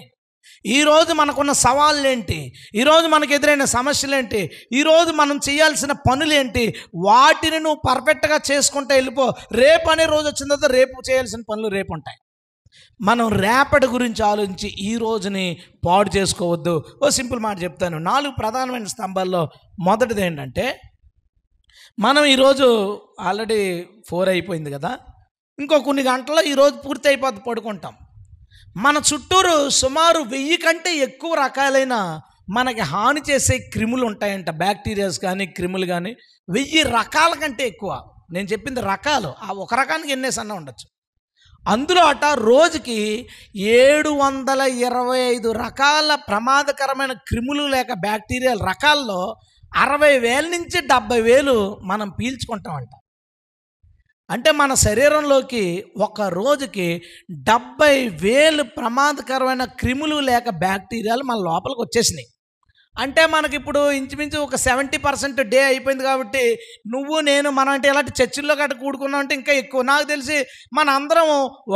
ఈరోజు మనకున్న సవాళ్ళు ఏంటి, ఈరోజు మనకు ఎదురైన సమస్యలు ఏంటి, ఈరోజు మనం చేయాల్సిన పనులు ఏంటి, వాటిని నువ్వు పర్ఫెక్ట్గా చేసుకుంటూ వెళ్ళిపో. రేపు అనే రోజు వచ్చిన తర్వాత రేపు చేయాల్సిన పనులు రేపు ఉంటాయి. మనం రేపటి గురించి ఆలోచించి ఈ రోజుని పాడు చేసుకోవద్దు. ఓ సింపుల్ మాట చెప్తాను. 4 ప్రధానమైన స్తంభాల్లో మొదటిది ఏంటంటే, మనం ఈరోజు ఆల్రెడీ 4 అయిపోయింది కదా, ఇంకో కొన్ని గంటల్లో ఈరోజు పూర్తి అయిపోద్ది, పడుకుంటాం. మన చుట్టూరు సుమారు 1000 కంటే ఎక్కువ రకాలైన మనకి హాని చేసే క్రిములు ఉంటాయంట. బ్యాక్టీరియాస్ కానీ క్రిములు కానీ 1000 రకాల కంటే ఎక్కువ. నేను చెప్పింది రకాలు, ఆ ఒక రకానికి ఎన్నేసన్నా ఉండొచ్చు. అందులో రోజుకి 725 రకాల ప్రమాదకరమైన క్రిములు లేక బ్యాక్టీరియల్ రకాల్లో 60,000 నుంచి 70,000 మనం పీల్చుకుంటామంట. అంటే మన శరీరంలోకి ఒక రోజుకి 70,000 ప్రమాదకరమైన క్రిములు లేక బ్యాక్టీరియాలు మన లోపలికి వచ్చేసినాయి. అంటే మనకిప్పుడు ఇంచుమించు ఒక 70% డే అయిపోయింది. కాబట్టి నువ్వు నేను మనం అంటే ఇలాంటి చర్చిల్లో గట్ట కూడుకున్నాం అంటే ఇంకా ఎక్కువ. నాకు తెలిసి మన అందరం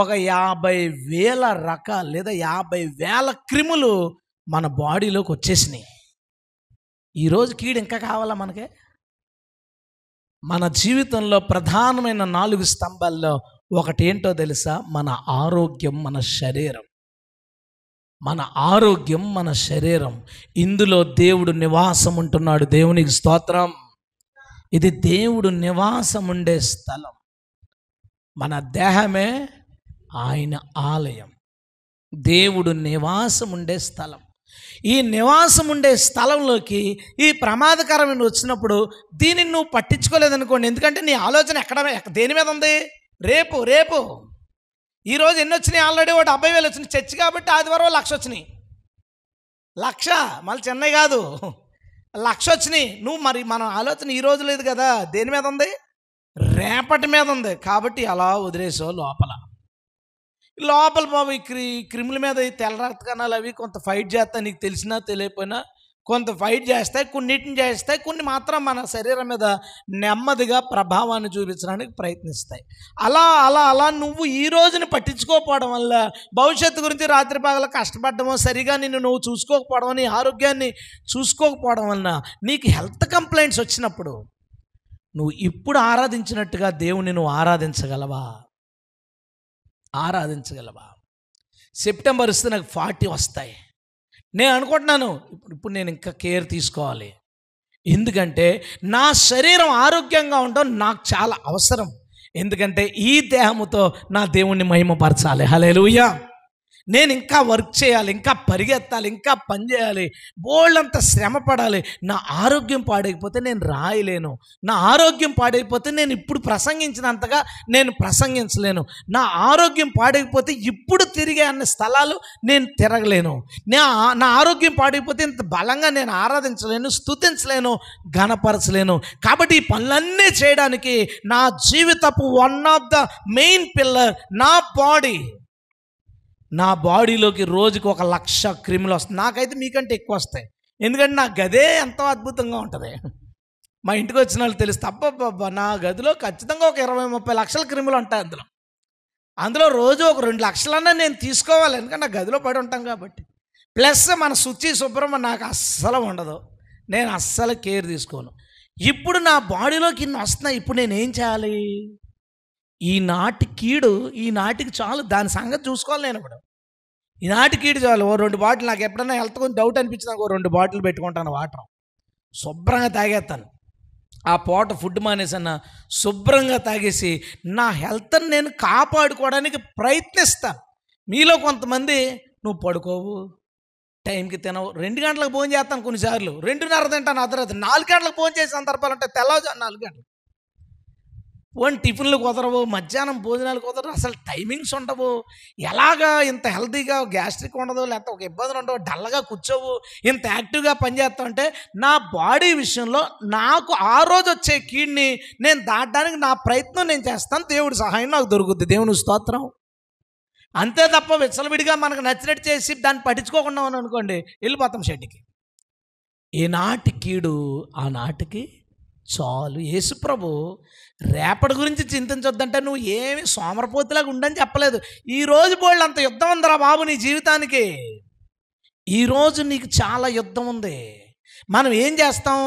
ఒక 50,000 రకాలు లేదా 50,000 క్రిములు మన బాడీలోకి వచ్చేసినాయి. ఈరోజు కీడు ఇంకా కావాలా మనకే? మన జీవితంలో ప్రధానమైన 4 స్తంభాల్లో ఒకటి ఏంటో తెలుసా? మన ఆరోగ్యం, మన శరీరం. మన ఆరోగ్యం, మన శరీరం. ఇందులో దేవుడు నివాసం ఉంటున్నాడు. దేవునికి స్తోత్రం. ఇది దేవుడు నివాసం ఉండే స్థలం. మన దేహమే ఆయన ఆలయం. దేవుడు నివాసం ఉండే స్థలం. ఈ నివాసం ఉండే స్థలంలోకి ఈ ప్రమాదకరమైన వచ్చినప్పుడు దీనిని నువ్వు పట్టించుకోలేదనుకోండి. ఎందుకంటే నీ ఆలోచన దేని మీద ఉంది? రేపు రేపు. ఈరోజు ఎన్ని వచ్చినాయి? ఆల్రెడీ ఒకటి 70,000 వచ్చినాయి. చర్చి కాబట్టి ఆదివారం 1,00,000 వచ్చినాయి. 1,00,000 మళ్ళీ చెన్నై కాదు, 1,00,000 వచ్చినాయి. నువ్వు మరి మన ఆలోచన ఈ రోజు లేదు కదా, దేని మీద ఉంది? రేపటి మీద ఉంది. కాబట్టి అలా వదిలేసావు లోపల బాబు. ఈ క్రిముల మీద ఈ తెల్ల రక్త కణాలు అవి కొంత ఫైట్ చేస్తాయి. నీకు తెలిసినా తెలియకపోయినా కొంత ఫైట్ చేస్తాయి, కొన్నిటిని చేస్తాయి, కొన్ని మాత్రం మన శరీరం మీద నెమ్మదిగా ప్రభావాన్ని చూపించడానికి ప్రయత్నిస్తాయి. అలా అలా అలా నువ్వు ఈ రోజుని పట్టించుకోకపోవడం వల్ల భవిష్యత్తు గురించి రాత్రి పగలు కష్టపడడమో, సరిగా నువ్వు చూసుకోకపోవడం, నీ ఆరోగ్యాన్ని చూసుకోకపోవడం వలన నీకు హెల్త్ కంప్లైంట్స్ వచ్చినప్పుడు నువ్వు ఇప్పుడు ఆరాధించినట్టుగా దేవుని నువ్వు ఆరాధించగలవా? సెప్టెంబర్ వస్తే నాకు 40 వస్తాయి. నేను అనుకుంటున్నాను ఇప్పుడు నేను ఇంకా కేర్ తీసుకోవాలి. ఎందుకంటే నా శరీరం ఆరోగ్యంగా ఉండడం నాకు చాలా అవసరం. ఎందుకంటే ఈ దేహముతో నా దేవుణ్ణి మహిమపరచాలి. హల్లెలూయా. నేను ఇంకా వర్క్ చేయాలి, ఇంకా పరిగెత్తాలి, ఇంకా పని చేయాలి, బోళ్ళంత శ్రమ పడాలి. నా ఆరోగ్యం పాడైపోతే నేను రాయలేను. నా ఆరోగ్యం పాడైపోతే నేను ఇప్పుడు ప్రసంగించినంతగా నేను ప్రసంగించలేను. నా ఆరోగ్యం పాడైపోతే ఇప్పుడు తిరిగే అన్ని స్థలాలు నేను తిరగలేను. నా ఆరోగ్యం పాడైపోతే ఇంత బలంగా నేను ఆరాధించలేను, స్తుతించలేను, ఘనపరచలేను. కాబట్టి ఈ పనులన్నీ చేయడానికి నా జీవితపు one of the main pillar నా బాడీ. నా బాడీలోకి రోజుకి 1,00,000 క్రిములు వస్తాయి. నాకైతే మీకంటే ఎక్కువ వస్తాయి. ఎందుకంటే నా గదే ఎంతో అద్భుతంగా ఉంటుంది. మా ఇంటికి వచ్చిన వాళ్ళు తెలుస్తుంది. అబ్బబ్బబ్బా, నా గదిలో ఖచ్చితంగా ఒక 20-30 లక్షల క్రిములు ఉంటాయి. అందులో రోజు ఒక 2 లక్షలన్నా నేను తీసుకోవాలి. ఎందుకంటే నా గదిలో పడి ఉంటాం కాబట్టి. ప్లస్ మన శుచి శుభ్రం నాకు అస్సలు ఉండదు. నేను అస్సలు కేర్ తీసుకోను. ఇప్పుడు నా బాడీలోకి ఇన్ని వస్తున్నాయి. ఇప్పుడు నేనేం చేయాలి? ఈనాటి కీడు ఈనాటికి చాలు, దాని సంగతి చూసుకోవాలి. నేను ఇప్పుడు ఈనాటి కీడు చాలు. ఓ 2 బాటిల్, నాకు ఎప్పుడైనా హెల్త్ కొంచెం డౌట్ అనిపించింది, నాకు 2 బాటిల్ పెట్టుకుంటాను వాటర్, శుభ్రంగా తాగేస్తాను. ఆ పూట ఫుడ్ మానేసన్న శుభ్రంగా తాగేసి నా హెల్త్ని నేను కాపాడుకోవడానికి ప్రయత్నిస్తాను. మీలో కొంతమంది నువ్వు పడుకోవు, టైంకి తినవు, 2 గంటలకు భోజనం చేస్తాను, కొన్నిసార్లు 2:30 తింటాను, అర్ధరాత్రి 4 గంటలకు భోజనం చేసే సందర్భాలు ఉంటాయి. తెల్లవారుజాము 4 గంటలు టిఫిన్లు కుదరవు, మధ్యాహ్నం భోజనాలు కుదరవు, అసలు టైమింగ్స్ ఉండవు. ఎలాగా ఇంత హెల్తీగా గ్యాస్ట్రిక్ ఉండదు, లేకపోతే ఒక ఇబ్బందులు ఉండవు, డల్గా కూర్చోవు, ఇంత యాక్టివ్గా పనిచేస్తావు అంటే నా బాడీ విషయంలో నాకు ఆ రోజు వచ్చే కీడ్ని నేను దాటడానికి నా ప్రయత్నం నేను చేస్తాను. దేవుడి సహాయం నాకు దొరుకుద్ది. దేవుని స్తోత్రం. అంతే తప్ప విచ్చలవిడిగా మనకు నచ్చినట్టు చేసి దాన్ని పట్టించుకోకుండా ఉన్నాం అనుకోండి, వెళ్ళిపోతాం షెడ్కి. ఈనాటి కీడు ఆనాటికి చాలు. యేసుప్రభు రేపటి గురించి చింతించొద్దంటే నువ్వు ఏమి సోమరపోతులాగా ఉండని చెప్పలేదు. ఈరోజు బోళ్ళు అంత యుద్ధం ఉందిరా బాబు నీ జీవితానికి. ఈరోజు నీకు చాలా యుద్ధం ఉంది. మనం ఏం చేస్తాం,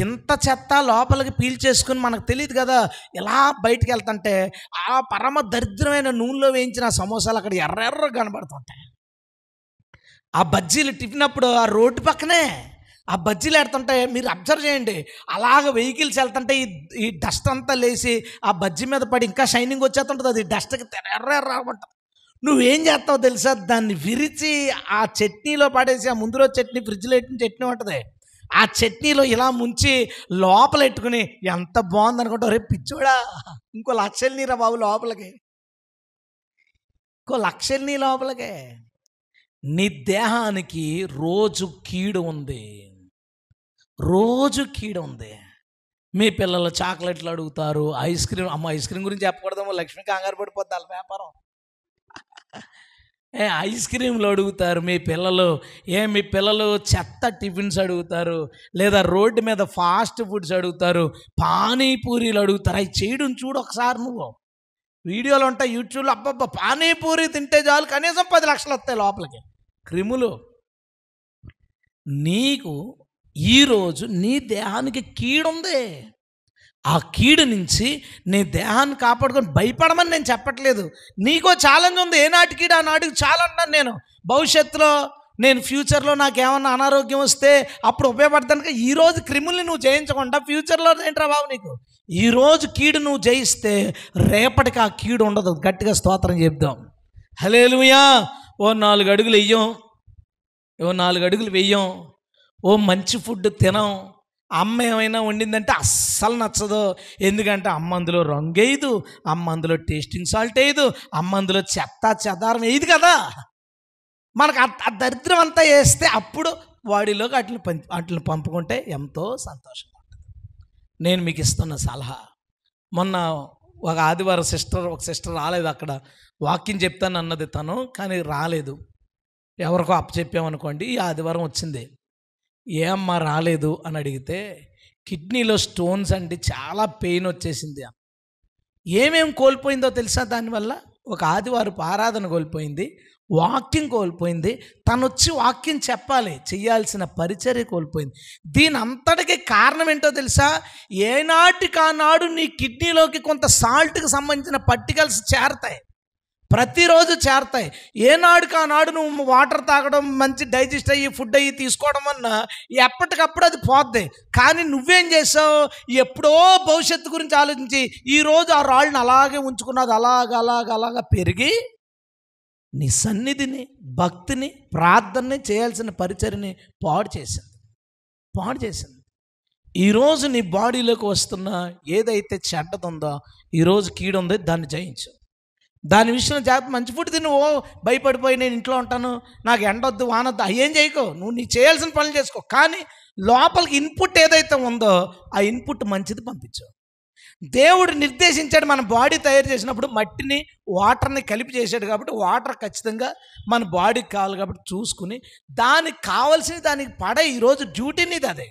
ఇంత చెత్త లోపలికి పీల్చేసుకుని మనకు తెలియదు కదా, ఎలా బయటికి వెళ్తుంటే ఆ పరమ దరిద్రమైన నూనెలో వేయించిన సమోసాలు అక్కడ ఎర్ర కనబడుతుంటాయి. ఆ బజ్జీలు టిఫిన్ అప్పుడు ఆ రోడ్డు పక్కనే ఆ బజ్జీలు ఎడుతుంటే మీరు అబ్జర్వ్ చేయండి, అలాగ వెహికల్స్ వెళ్తుంటే ఈ డస్ట్ అంతా లేచి ఆ బజ్జీ మీద పడి ఇంకా షైనింగ్ వచ్చేస్తుంటుంది. అది డస్ట్కి ఎర్రగుంటుంది. నువ్వేం చేస్తావు తెలుసా, దాన్ని విరిచి ఆ చట్నీలో పడేసి, ఆ ముందు రోజు చట్నీ ఫ్రిడ్జ్లో పెట్టిన చట్నీ ఉంటుంది, ఆ చట్నీలో ఇలా ముంచి లోపల పెట్టుకుని ఎంత బాగుంది అనుకుంటావు. రేపు పిచ్చోడా ఇంకో 1,00,000 నీరా బాబు లోపలికి, ఇంకో 1,00,000 నీ లోపలికే. నీ దేహానికి రోజు కీడు ఉంది, రోజు కీడు ఉంది. మీ పిల్లలు చాక్లెట్లు అడుగుతారు, ఐస్ క్రీమ్. ఐస్ క్రీమ్ గురించి చెప్పకూడదేమో, లక్ష్మి కంగారు పడిపోద్ది వాళ్ళ వ్యాపారం. ఐస్ క్రీమ్లు అడుగుతారు మీ పిల్లలు. మీ పిల్లలు చెత్త టిఫిన్స్ అడుగుతారు, లేదా రోడ్డు మీద ఫాస్ట్ ఫుడ్స్ అడుగుతారు, పానీపూరీలు అడుగుతారు. అవి చేయడం చూడు ఒకసారి, నువ్వు వీడియోలు ఉంటాయి యూట్యూబ్లో. అబ్బబ్బా, పానీపూరి తింటే చాలు కనీసం 10 లక్షలు వస్తాయి లోపలికి క్రిములు. నీకు ఈరోజు నీ దేహానికి కీడుంది. ఆ కీడు నుంచి నీ దేహాన్ని కాపాడుకొని భయపడమని నేను చెప్పట్లేదు. నీకో ఛాలెంజ్ ఉంది. ఏనాటి కీడు ఆనాటికి చాలా అన్నాను నేను. భవిష్యత్తులో నేను ఫ్యూచర్లో నాకేమన్నా అనారోగ్యం వస్తే అప్పుడు ఉపయోగపడతాను. ఈరోజు క్రిముల్ని నువ్వు జయించకుండా ఫ్యూచర్లో ఏంట్రా బాబు నీకు. ఈరోజు కీడు నువ్వు జయిస్తే రేపటికి ఆ కీడు ఉండదు. గట్టిగా స్తోత్రం చెప్దాం. హల్లెలూయా. ఓ 4 అడుగులు వెయ్యం, ఓ 4 అడుగులు వెయ్యం, ఓ మంచి ఫుడ్ తినం. అమ్మ ఏమైనా వండిందంటే అస్సలు నచ్చదు. ఎందుకంటే అమ్మ అందులో రంగు వేయదు, అమ్మ అందులో టేస్టింగ్ సాల్ట్ వేయదు, అమ్మ అందులో చెత్త చెదారం వేయదు కదా. మనకు ఆ దరిద్రం అంతా వేస్తే అప్పుడు వాడిలోకి వాటిని పంపుకుంటే ఎంతో సంతోషంగా ఉంటుంది. నేను మీకు ఇస్తున్న సలహా, మొన్న ఒక ఆదివారం ఒక సిస్టర్ రాలేదు, అక్కడ వాక్యం చెప్తాను అన్నది తను, కానీ రాలేదు. ఎవరికో అప్పచెప్పామనుకోండి, ఈ ఆదివారం వచ్చింది. ఏమ్మా రాలేదు అని అడిగితే, కిడ్నీలో స్టోన్స్ అండి, చాలా పెయిన్ వచ్చేసింది. ఏమేం కోల్పోయిందో తెలుసా దానివల్ల? ఒక ఆదివారపు ఆరాధన కోల్పోయింది, వాక్యం కోల్పోయింది, తను వచ్చి వాక్యం చెప్పాలి, చెయ్యాల్సిన పరిచర్య కోల్పోయింది. దీని అంతటికి కారణం ఏంటో తెలుసా? ఏనాటికానాడు నీ కిడ్నీలోకి కొంత సాల్ట్కి సంబంధించిన పర్టికల్స్ చేరతాయి, ప్రతిరోజు చేరతాయి. ఏనాడుకానాడు నువ్వు వాటర్ తాగడం, మంచి డైజెస్ట్ అయ్యి ఫుడ్ అయ్యి తీసుకోవడం వల్ల ఎప్పటికప్పుడు అది పోద్ది. కానీ నువ్వేం చేసావు, ఎప్పుడో భవిష్యత్తు గురించి ఆలోచించి ఈరోజు ఆ రాళ్ళని అలాగే ఉంచుకున్నది, అలాగా పెరిగి నీ సన్నిధిని, భక్తిని, ప్రార్థనని, చేయాల్సిన పరిచర్ని పాడు చేసింది. ఈరోజు నీ బాడీలోకి వస్తున్న ఏదైతే చెడ్డదుందో, ఈరోజు కీడుందో దాన్ని జయించు. దాని విషయంలో జాగ్రత్త. మంచి ఫుడ్ తిని భయపడిపోయి నేను ఇంట్లో ఉంటాను, నాకు ఎండొద్దు వానొద్దు, అయ్యేం చేయకో. నువ్వు నీ చేయాల్సిన పనులు చేసుకో. కానీ లోపలికి ఇన్పుట్ ఏదైతే ఉందో ఆ ఇన్పుట్ మంచిది పంపించు. దేవుడు నిర్దేశించాడు, మన బాడీ తయారు చేసినప్పుడు మట్టిని వాటర్ని కలిపి చేశాడు కాబట్టి వాటర్ ఖచ్చితంగా మన బాడీకి కావాలి కాబట్టి చూసుకుని దానికి కావాల్సింది దానికి పడే. ఈరోజు డ్యూటీ నీది అదే.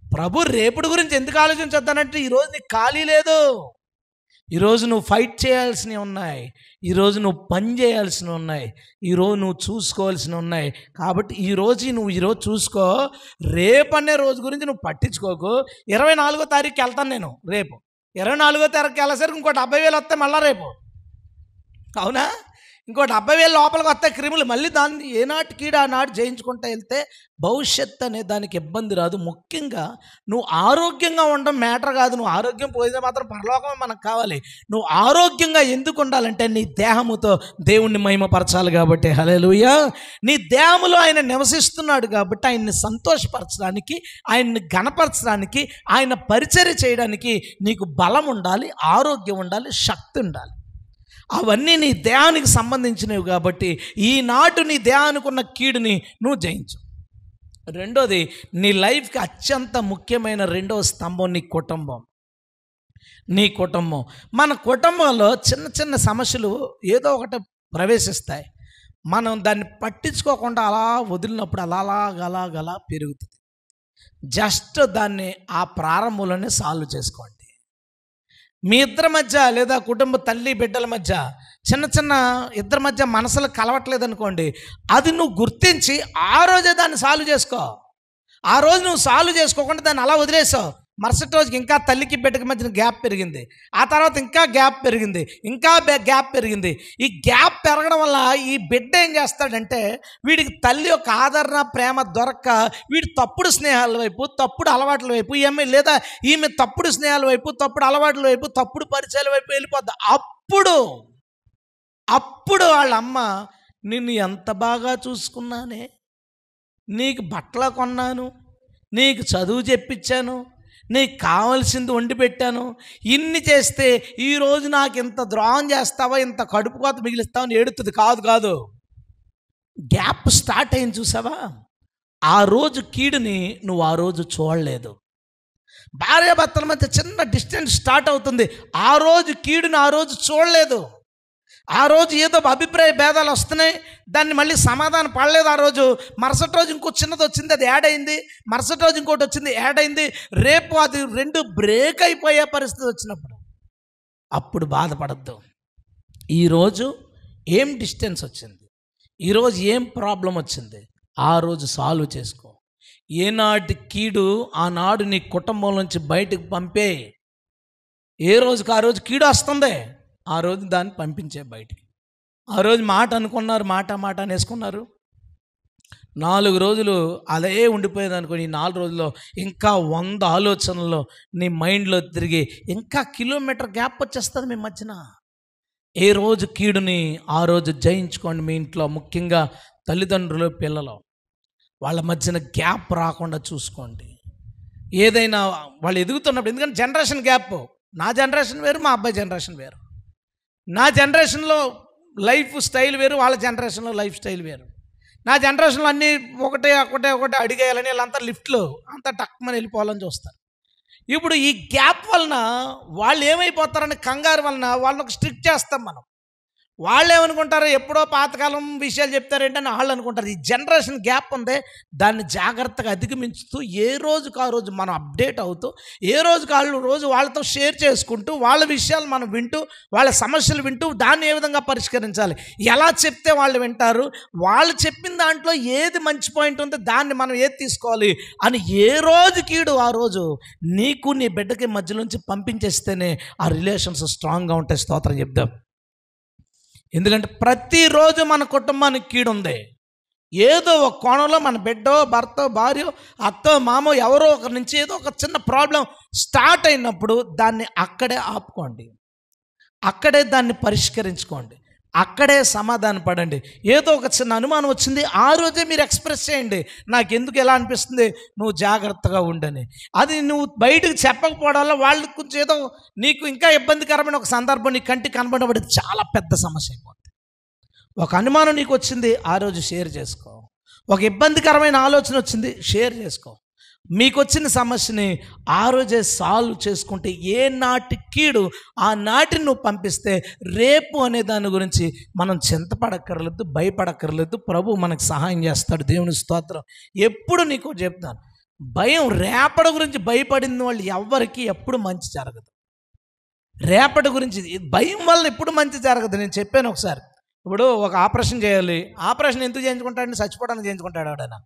ప్రభు రేపటి గురించి ఎందుకు ఆలోచించొద్దానంటే, ఈరోజు నీకు ఖాళీ లేదు. ఈరోజు నువ్వు ఫైట్ చేయాల్సినవి ఉన్నాయి, ఈరోజు నువ్వు పని చేయాల్సినవి ఉన్నాయి, ఈరోజు నువ్వు చూసుకోవాల్సినవి ఉన్నాయి. కాబట్టి ఈరోజు చూసుకో. రేపు అనే రోజు గురించి నువ్వు పట్టించుకోకు. 24వ తారీఖుకి వెళ్తాను నేను. రేపు 24వ తారీఖుకి వెళ్ళేసరికి ఇంకో 70,000 వస్తాయి మళ్ళా రేపు. అవునా? ఇంకో 70,000 లోపలికి వస్తాయి క్రిములు. మళ్ళీ దాన్ని ఏనాటికీడు ఆనాడు జయించుకుంటూ వెళ్తే భవిష్యత్తు అనే దానికి ఇబ్బంది రాదు. ముఖ్యంగా నువ్వు ఆరోగ్యంగా ఉండడం మ్యాటర్ కాదు. నువ్వు ఆరోగ్యం పోయితే మాత్రం పరలోకమే మనకు కావాలి. నువ్వు ఆరోగ్యంగా ఎందుకు ఉండాలంటే నీ దేహముతో దేవుణ్ణి మహిమపరచాలి కాబట్టి. హల్లెలూయా. నీ దేహములో ఆయన నివసిస్తున్నాడు కాబట్టి ఆయన్ని సంతోషపరచడానికి, ఆయన్ని ఘనపరచడానికి, ఆయన పరిచర్య చేయడానికి నీకు బలం ఉండాలి, ఆరోగ్యం ఉండాలి, శక్తి ఉండాలి. అవన్నీ నీ దేహానికి సంబంధించినవి కాబట్టి ఈనాడు నీ దేహానికి ఉన్న కీడుని నువ్వు జయించు. రెండోది, నీ లైఫ్కి అత్యంత ముఖ్యమైన రెండవ స్తంభం నీ కుటుంబం. నీ కుటుంబం. మన కుటుంబంలో చిన్న చిన్న సమస్యలు ఏదో ఒకటి ప్రవేశిస్తాయి. మనం దాన్ని పట్టించుకోకుండా అలా వదిలినప్పుడు అలాగలా పెరుగుతుంది. జస్ట్ దాన్ని ఆ ప్రారంభంలోనే సాల్వ్ చేసుకోండి. మీ ఇద్దరి మధ్య లేదా కుటుంబ తల్లి బిడ్డల మధ్య చిన్న ఇద్దరి మధ్య మనసులు కలవట్లేదు అనుకోండి, అది నువ్వు గుర్తించి ఆ రోజే దాన్ని సాల్వ్ చేసుకో. ఆ రోజు నువ్వు సాల్వ్ చేసుకోకుండా దాన్ని అలా వదిలేసావు, మరుసటి రోజుకి ఇంకా తల్లికి బిడ్డకి మధ్యన గ్యాప్ పెరిగింది. ఆ తర్వాత ఇంకా గ్యాప్ పెరిగింది, ఇంకా గ్యాప్ పెరిగింది. ఈ గ్యాప్ పెరగడం వల్ల ఈ బిడ్డ ఏం చేస్తాడంటే వీడికి తల్లి యొక్క ఆదరణ ప్రేమ దొరక్క వీడి తప్పుడు స్నేహాల వైపు, తప్పుడు అలవాట్ల వైపు, లేదా ఈమె తప్పుడు స్నేహాల వైపు, తప్పుడు అలవాట్ల వైపు, తప్పుడు పరిచయాల వైపు వెళ్ళిపోద్ది. అప్పుడు వాళ్ళ అమ్మ, నిన్ను ఎంత బాగా చూసుకున్నానే, నీకు బట్టలు కొన్నాను, నీకు చదువు చెప్పించాను, నీకు కావలసింది వండి పెట్టాను, ఇన్ని చేస్తే ఈరోజు నాకు ఇంత ద్రోహం చేస్తావా, ఇంత కడుపు కోత మిగిలిస్తావని ఏడుతుంది. కాదు, గ్యాప్ స్టార్ట్ అయింది చూసావా? ఆ రోజు కీడుని నువ్వు ఆ రోజు చూడలేదు. భార్యాభర్తల మధ్య చిన్న డిస్టెన్స్ స్టార్ట్ అవుతుంది. ఆ రోజు కీడుని ఆ రోజు చూడలేదు. ఆ రోజు ఏదో అభిప్రాయ భేదాలు వస్తున్నాయి, దాన్ని మళ్ళీ సమాధానం పడలేదు. ఆ రోజు మరుసటి రోజు ఇంకో చిన్నది వచ్చింది, అది యాడ్ అయింది. మరుసటి రోజు ఇంకోటి వచ్చింది, యాడ్ అయింది. రేపు అది రెండు బ్రేక్ అయిపోయే పరిస్థితి వచ్చినప్పుడు అప్పుడు బాధపడద్దు. ఈరోజు ఏం డిస్టెన్స్ వచ్చింది, ఈరోజు ఏం ప్రాబ్లం వచ్చింది, ఆ రోజు సాల్వ్ చేసుకో. ఏనాటి కీడు ఆనాడు నీ కుటుంబం నుంచి బయటకు పంపే. ఏ రోజుకి ఆ రోజు కీడు వస్తుంది, ఆ రోజు దాన్ని పంపించే బయటికి. ఆ రోజు మాట అనుకున్నారు, మాట అనేసుకున్నారు. 4 రోజులు అదే ఉండిపోయేది అనుకోని, ఈ 4 రోజుల్లో ఇంకా 100 ఆలోచనలు నీ మైండ్లో తిరిగి ఇంకా కిలోమీటర్ గ్యాప్ వచ్చేస్తుంది మీ మధ్యన. ఏ రోజు కీడుని ఆ రోజు జయించుకోండి. మీ ఇంట్లో ముఖ్యంగా తల్లిదండ్రులు, పిల్లలు, వాళ్ళ మధ్యన గ్యాప్ రాకుండా చూసుకోండి. ఏదైనా వాళ్ళు ఎదుగుతున్నప్పుడు, ఎందుకంటే జనరేషన్ గ్యాప్, నా జనరేషన్ వేరు, మా అబ్బాయి జనరేషన్ వేరు. నా జనరేషన్లో లైఫ్ స్టైల్ వేరు, వాళ్ళ జనరేషన్లో లైఫ్ స్టైల్ వేరు. నా జనరేషన్లో అన్నీ ఒకటే అడిగేయాలని వీళ్ళంతా లిఫ్ట్లో అంతా టక్మని వెళ్ళిపోవాలని చూస్తారు. ఇప్పుడు ఈ గ్యాప్ వలన వాళ్ళు ఏమైపోతారని కంగారు వలన వాళ్ళని స్ట్రిక్ట్ చేస్తాం మనం. వాళ్ళు ఏమనుకుంటారు, ఎప్పుడో పాతకాలం విషయాలు చెప్తారేంటని వాళ్ళు అనుకుంటారు. ఈ జనరేషన్ గ్యాప్ ఉంది, దాన్ని జాగ్రత్తగా అధిగమించుతూ ఏ రోజుకు ఆ రోజు మనం అప్డేట్ అవుతూ, ఏ రోజుకు రోజు వాళ్ళతో షేర్ చేసుకుంటూ, వాళ్ళ విషయాలు మనం వింటూ, వాళ్ళ సమస్యలు వింటూ, దాన్ని ఏ విధంగా పరిష్కరించాలి, ఎలా చెప్తే వాళ్ళు వింటారు, వాళ్ళు చెప్పిన దాంట్లో ఏది మంచి పాయింట్ ఉందో దాన్ని మనం ఏది తీసుకోవాలి అని ఏ రోజు కీడు ఆ రోజు నీకు నీ బిడ్డకి మధ్యలోంచి పంపించేస్తేనే ఆ రిలేషన్స్ స్ట్రాంగ్గా ఉంటాయి. స్తోత్రం చెప్దాం. ఎందుకంటే ప్రతిరోజు మన కుటుంబానికి కీడు ఉంది. ఏదో ఒక కోణంలో మన బిడ్డో, భర్త, భార్య, అత్తో, మామో ఎవరో ఒకరి నుంచి ఏదో ఒక చిన్న ప్రాబ్లం స్టార్ట్ అయినప్పుడు దాన్ని అక్కడే ఆపుకోండి, అక్కడే దాన్ని పరిష్కరించుకోండి, అక్కడే సమాధాన పడండి. ఏదో ఒక చిన్న అనుమానం వచ్చింది, ఆ రోజే మీరు ఎక్స్ప్రెస్ చేయండి, నాకు ఎందుకు ఎలా అనిపిస్తుంది, నువ్వు జాగ్రత్తగా ఉండని. అది నువ్వు బయటకు చెప్పకపోవడం వల్ల వాళ్ళకి కొంచెం ఏదో నీకు ఇంకా ఇబ్బందికరమైన ఒక సందర్భం నీ కంటికి కనబడబడి చాలా పెద్ద సమస్య అయిపోతుంది. ఒక అనుమానం నీకు వచ్చింది, ఆ రోజు షేర్ చేసుకో. ఒక ఇబ్బందికరమైన ఆలోచన వచ్చింది, షేర్ చేసుకో. మీకు వచ్చిన సమస్యని ఆ రోజే సాల్వ్ చేసుకుంటే ఏ నాటి కీడు ఆ నాటిని నువ్వు పంపిస్తే రేపు అనే దాని గురించి మనం చింతపడక్కర్లేదు, భయపడక్కర్లేదు. ప్రభు మనకు సహాయం చేస్తాడు. దేవుని స్తోత్రం. ఎప్పుడు నీకు చెప్తాను, భయం, రేపటి గురించి భయపడిన వాళ్ళు ఎవ్వరికి ఎప్పుడు మంచి జరగదు. రేపటి గురించి భయం వల్ల ఎప్పుడు మంచి జరగదు. నేను చెప్పాను ఒకసారి, ఇప్పుడు ఒక ఆపరేషన్ చేయాలి, ఆపరేషన్ ఎందుకు చేయించుకుంటాడని, చచ్చిపోవడానికి చేయించుకుంటాడు ఎవడైనా?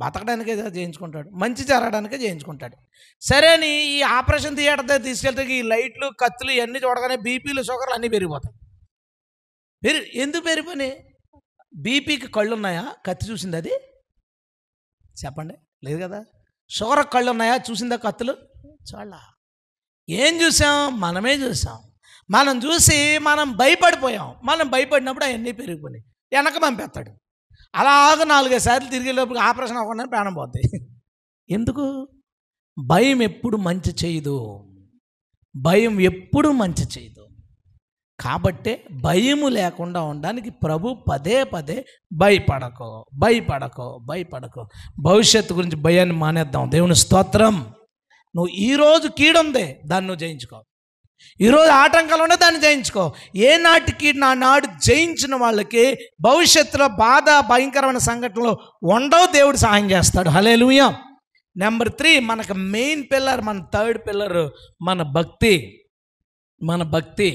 బతకడానికే చేయించుకుంటాడు, మంచి జరగడానికే చేయించుకుంటాడు. సరే అని ఈ ఆపరేషన్ థియేటర్ దగ్గర తీసుకెళ్తే ఈ లైట్లు, కత్తులు ఇవన్నీ చూడగానే బీపీలు, షుగర్లు అన్నీ పెరిగిపోతాయి. ఎందుకు పెరిగిపోయినాయి? బీపీకి కళ్ళు ఉన్నాయా? కత్తి చూసింది అది? చెప్పండి, లేదు కదా. షుగర్ కళ్ళు ఉన్నాయా? చూసిందా కత్తులు? చాలా. ఏం చూసాం? మనమే చూసాం. మనం చూసి మనం భయపడిపోయాం. మనం భయపడినప్పుడు అవన్నీ పెరిగిపోయినాయి. వెనక పంపేస్తాడు. అలాగ 4-5 సార్లు తిరిగే లోపలికి ఆపరేషన్ అవ్వకుండా ప్రాణం పోతాయి. ఎందుకు? భయం ఎప్పుడు మంచి చేయదు. భయం ఎప్పుడు మంచి చేయదు. కాబట్టే భయము లేకుండా ఉండడానికి ప్రభు పదే పదే భయపడకో, భయపడకో, భయపడకో. భవిష్యత్తు గురించి భయాన్ని మానేద్దాం. దేవుని స్తోత్రం. నువ్వు ఈరోజు కీడుంది, దాన్ని నువ్వు జయించుకో. ఈరోజు ఆటంకాలు ఉండే దాన్ని జయించుకో. ఏ నాటికి నాడు జయించిన వాళ్ళకి భవిష్యత్తులో బాధ, భయంకరమైన సంఘటనలు ఉండవు. దేవుడు సహాయం చేస్తాడు. హల్లెలూయా. నెంబర్ 3, మనకు మెయిన్ పిల్లర్, మన థర్డ్ పిల్లర్ మన భక్తి. మన భక్తి.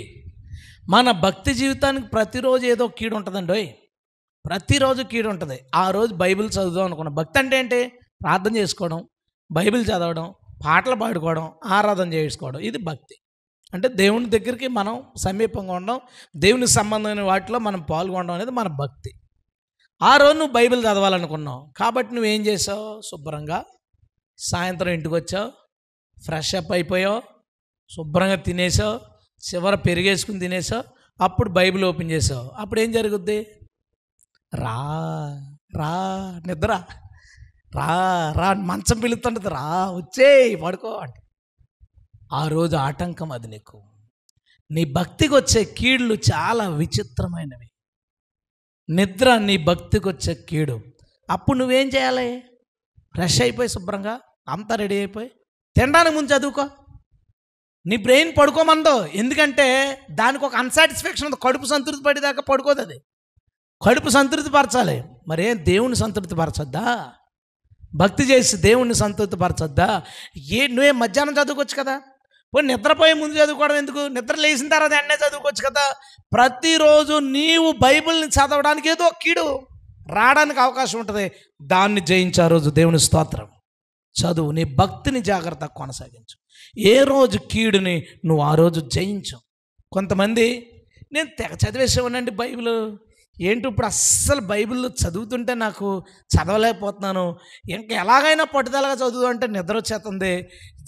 మన భక్తి జీవితానికి ప్రతిరోజు ఏదో కీడు ఉంటుందండి. ప్రతిరోజు కీడు ఉంటుంది. ఆ రోజు బైబిల్ చదువుదాం అనుకున్నాం. భక్తి అంటే ఏంటి? ప్రార్థన చేసుకోవడం, బైబిల్ చదవడం, పాటలు పాడుకోవడం, ఆరాధన చేసుకోవడం. ఇది భక్తి. అంటే దేవుని దగ్గరికి మనం సమీపంగా ఉండడం, దేవునికి సంబంధమైన వాటిలో మనం పాల్గొనడం అనేది మన భక్తి. ఆ రోజు నువ్వు బైబిల్ చదవాలనుకున్నావు కాబట్టి నువ్వేం చేసావు? శుభ్రంగా సాయంత్రం ఇంటికి వచ్చావు, ఫ్రెష్ అప్ అయిపోయావు, శుభ్రంగా తినేసావు, చివర పెరిగేసుకుని తినేసావు, అప్పుడు బైబిల్ ఓపెన్ చేసావు. అప్పుడు ఏం జరుగుద్ది? రా రా నిద్ర, రా రా మంచం పిలుస్తుంటుంది, రా వచ్చేయి పడుకో అంటే. ఆ రోజు ఆటంకం అది. నీకు నీ భక్తికి వచ్చే కీడులు చాలా విచిత్రమైనవి. నిద్ర నీ భక్తికి వచ్చే కీడు. అప్పుడు నువ్వేం చేయాలి? ఫ్రెష్ అయిపోయి శుభ్రంగా అంతా రెడీ అయిపోయి తినడానికి ముందు చదువుకో. నీ బ్రెయిన్ పడుకోమందో. ఎందుకంటే దానికి ఒక అన్సాటిస్ఫాక్షన్ ఉంది. కడుపు సంతృప్తి పడేదాకా పడుకోదు అది. కడుపు సంతృప్తి పరచాలి. మరేం దేవుని సంతృప్తి పరచొద్దా? భక్తి చేసి దేవుణ్ణి సంతృప్తి పరచొద్దా? నువ్వే మధ్యాహ్నం చదువుకోవచ్చు కదా. పోయి నిద్రపోయే ముందు చదువుకోవడం ఎందుకు? నిద్ర లేచిన తర్వాత వెంటనే చదువుకోవచ్చు కదా. ప్రతిరోజు నీవు బైబిల్ని చదవడానికి ఏదో కీడు రావడానికి అవకాశం ఉంటుంది. దాన్ని జయించే రోజు దేవుని స్తోత్రం. చదువు. నీ భక్తిని జాగ్రత్తగా కొనసాగించు. ఏ రోజు కీడుని నువ్వు ఆ రోజు జయించు. కొంతమంది నేను తెగ చదివేసేవాడినండి బైబిల్, ఏంటి ఇప్పుడు అస్సలు బైబిల్ చదువుతుంటే నాకు చదవలేకపోతున్నాను, ఇంకా ఎలాగైనా పట్టుదలగా చదువు అంటే నిద్ర వచ్చేస్తుంది,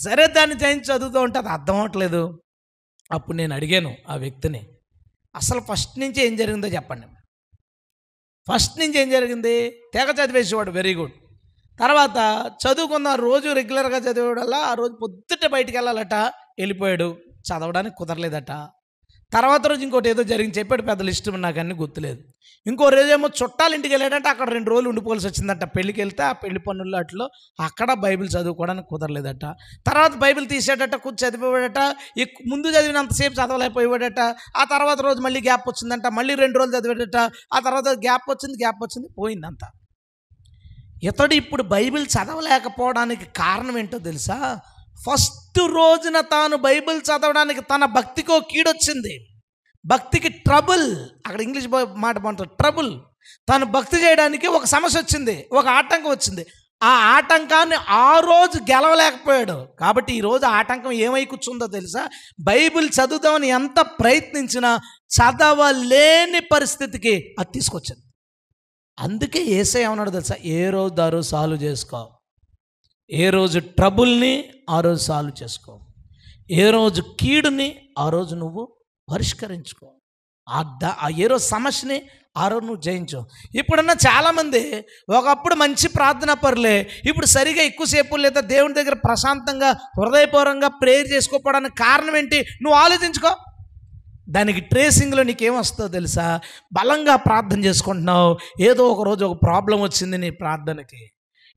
సరే దాన్ని జయించి చదువుతూ ఉంటే అది అర్థం అవ్వట్లేదు. అప్పుడు నేను అడిగాను ఆ వ్యక్తిని, అసలు ఫస్ట్ నుంచి ఏం జరిగిందో చెప్పండి. ఫస్ట్ నుంచి ఏం జరిగింది? తెగ చదివేసేవాడు, వెరీ గుడ్. తర్వాత చదువుకున్న రోజు రెగ్యులర్గా చదివేవాడల్లా ఆ రోజు పొద్దుట బయటికి వెళ్ళాలట, వెళ్ళిపోయాడు, చదవడానికి కుదరలేదట. తర్వాత రోజు ఇంకోటి ఏదో జరిగింది, చెప్పాడు, పెద్ద లిస్ట్ నాకు అన్నీ గుర్తులేదు. ఇంకో రోజేమో చుట్టాలు ఇంటికి వెళ్ళాడంటే అక్కడ 2 రోజులు ఉండిపోవాల్సి వచ్చిందట. పెళ్ళికి వెళ్తే ఆ పెళ్లి పనుల్లో అట్లో అక్కడ బైబిల్ చదువుకోవడానికి కుదరలేదట. తర్వాత బైబిల్ తీసేటట్ట కూర్చొని చదివేవాడట. ముందు చదివినంతసేపు చదవలేకపోయేవాడట. ఆ తర్వాత రోజు మళ్ళీ గ్యాప్ వచ్చిందంట, మళ్ళీ 2 రోజులు చదివాడట. ఆ తర్వాత గ్యాప్ వచ్చింది పోయిందంట. ఇతడు ఇప్పుడు బైబిల్ చదవలేకపోవడానికి కారణం ఏంటో తెలుసా? ఫస్ట్ రోజున తాను బైబిల్ చదవడానికి తన భక్తికో కీడొచ్చింది. భక్తికి ట్రబుల్, అక్కడ ఇంగ్లీష్ మాట బాగుంటుంది, ట్రబుల్. తను భక్తి చేయడానికి ఒక సమస్య వచ్చింది, ఒక ఆటంకం వచ్చింది. ఆ ఆటంకాన్ని ఆ రోజు గెలవలేకపోయాడు. కాబట్టి ఈరోజు ఆటంకం ఏమై కూర్చుందో తెలుసా? బైబిల్ చదువుదామని ఎంత ప్రయత్నించినా చదవలేని పరిస్థితికి అది తీసుకొచ్చింది. అందుకే యేసయ్య ఏమన్నాడు తెలుసా? ఏ రోజు ఆ రోజు సాల్వ్ చేసుకో. ఏ రోజు ట్రబుల్ని ఆ రోజు సాల్వ్ చేసుకో. ఏ రోజు కీడుని ఆ రోజు నువ్వు పరిష్కరించుకో. ఏ రోజు సమస్యని ఆ రోజు నువ్వు జయించు. ఇప్పుడున్న చాలామంది ఒకప్పుడు మంచి ప్రార్థనా పరులే, ఇప్పుడు సరిగా ఎక్కువసేపు లేదా దేవుని దగ్గర ప్రశాంతంగా హృదయపూర్వకంగా ప్రేయర్ చేసుకోకపోవడానికి కారణం ఏంటి? నువ్వు ఆలోచించుకో. దానికి ట్రేసింగ్లో నీకేమొస్తుందో తెలుసా? బలంగా ప్రార్థన చేసుకుంటున్నావు, ఏదో ఒక రోజు ఒక ప్రాబ్లం వచ్చింది నీ ప్రార్థనకి,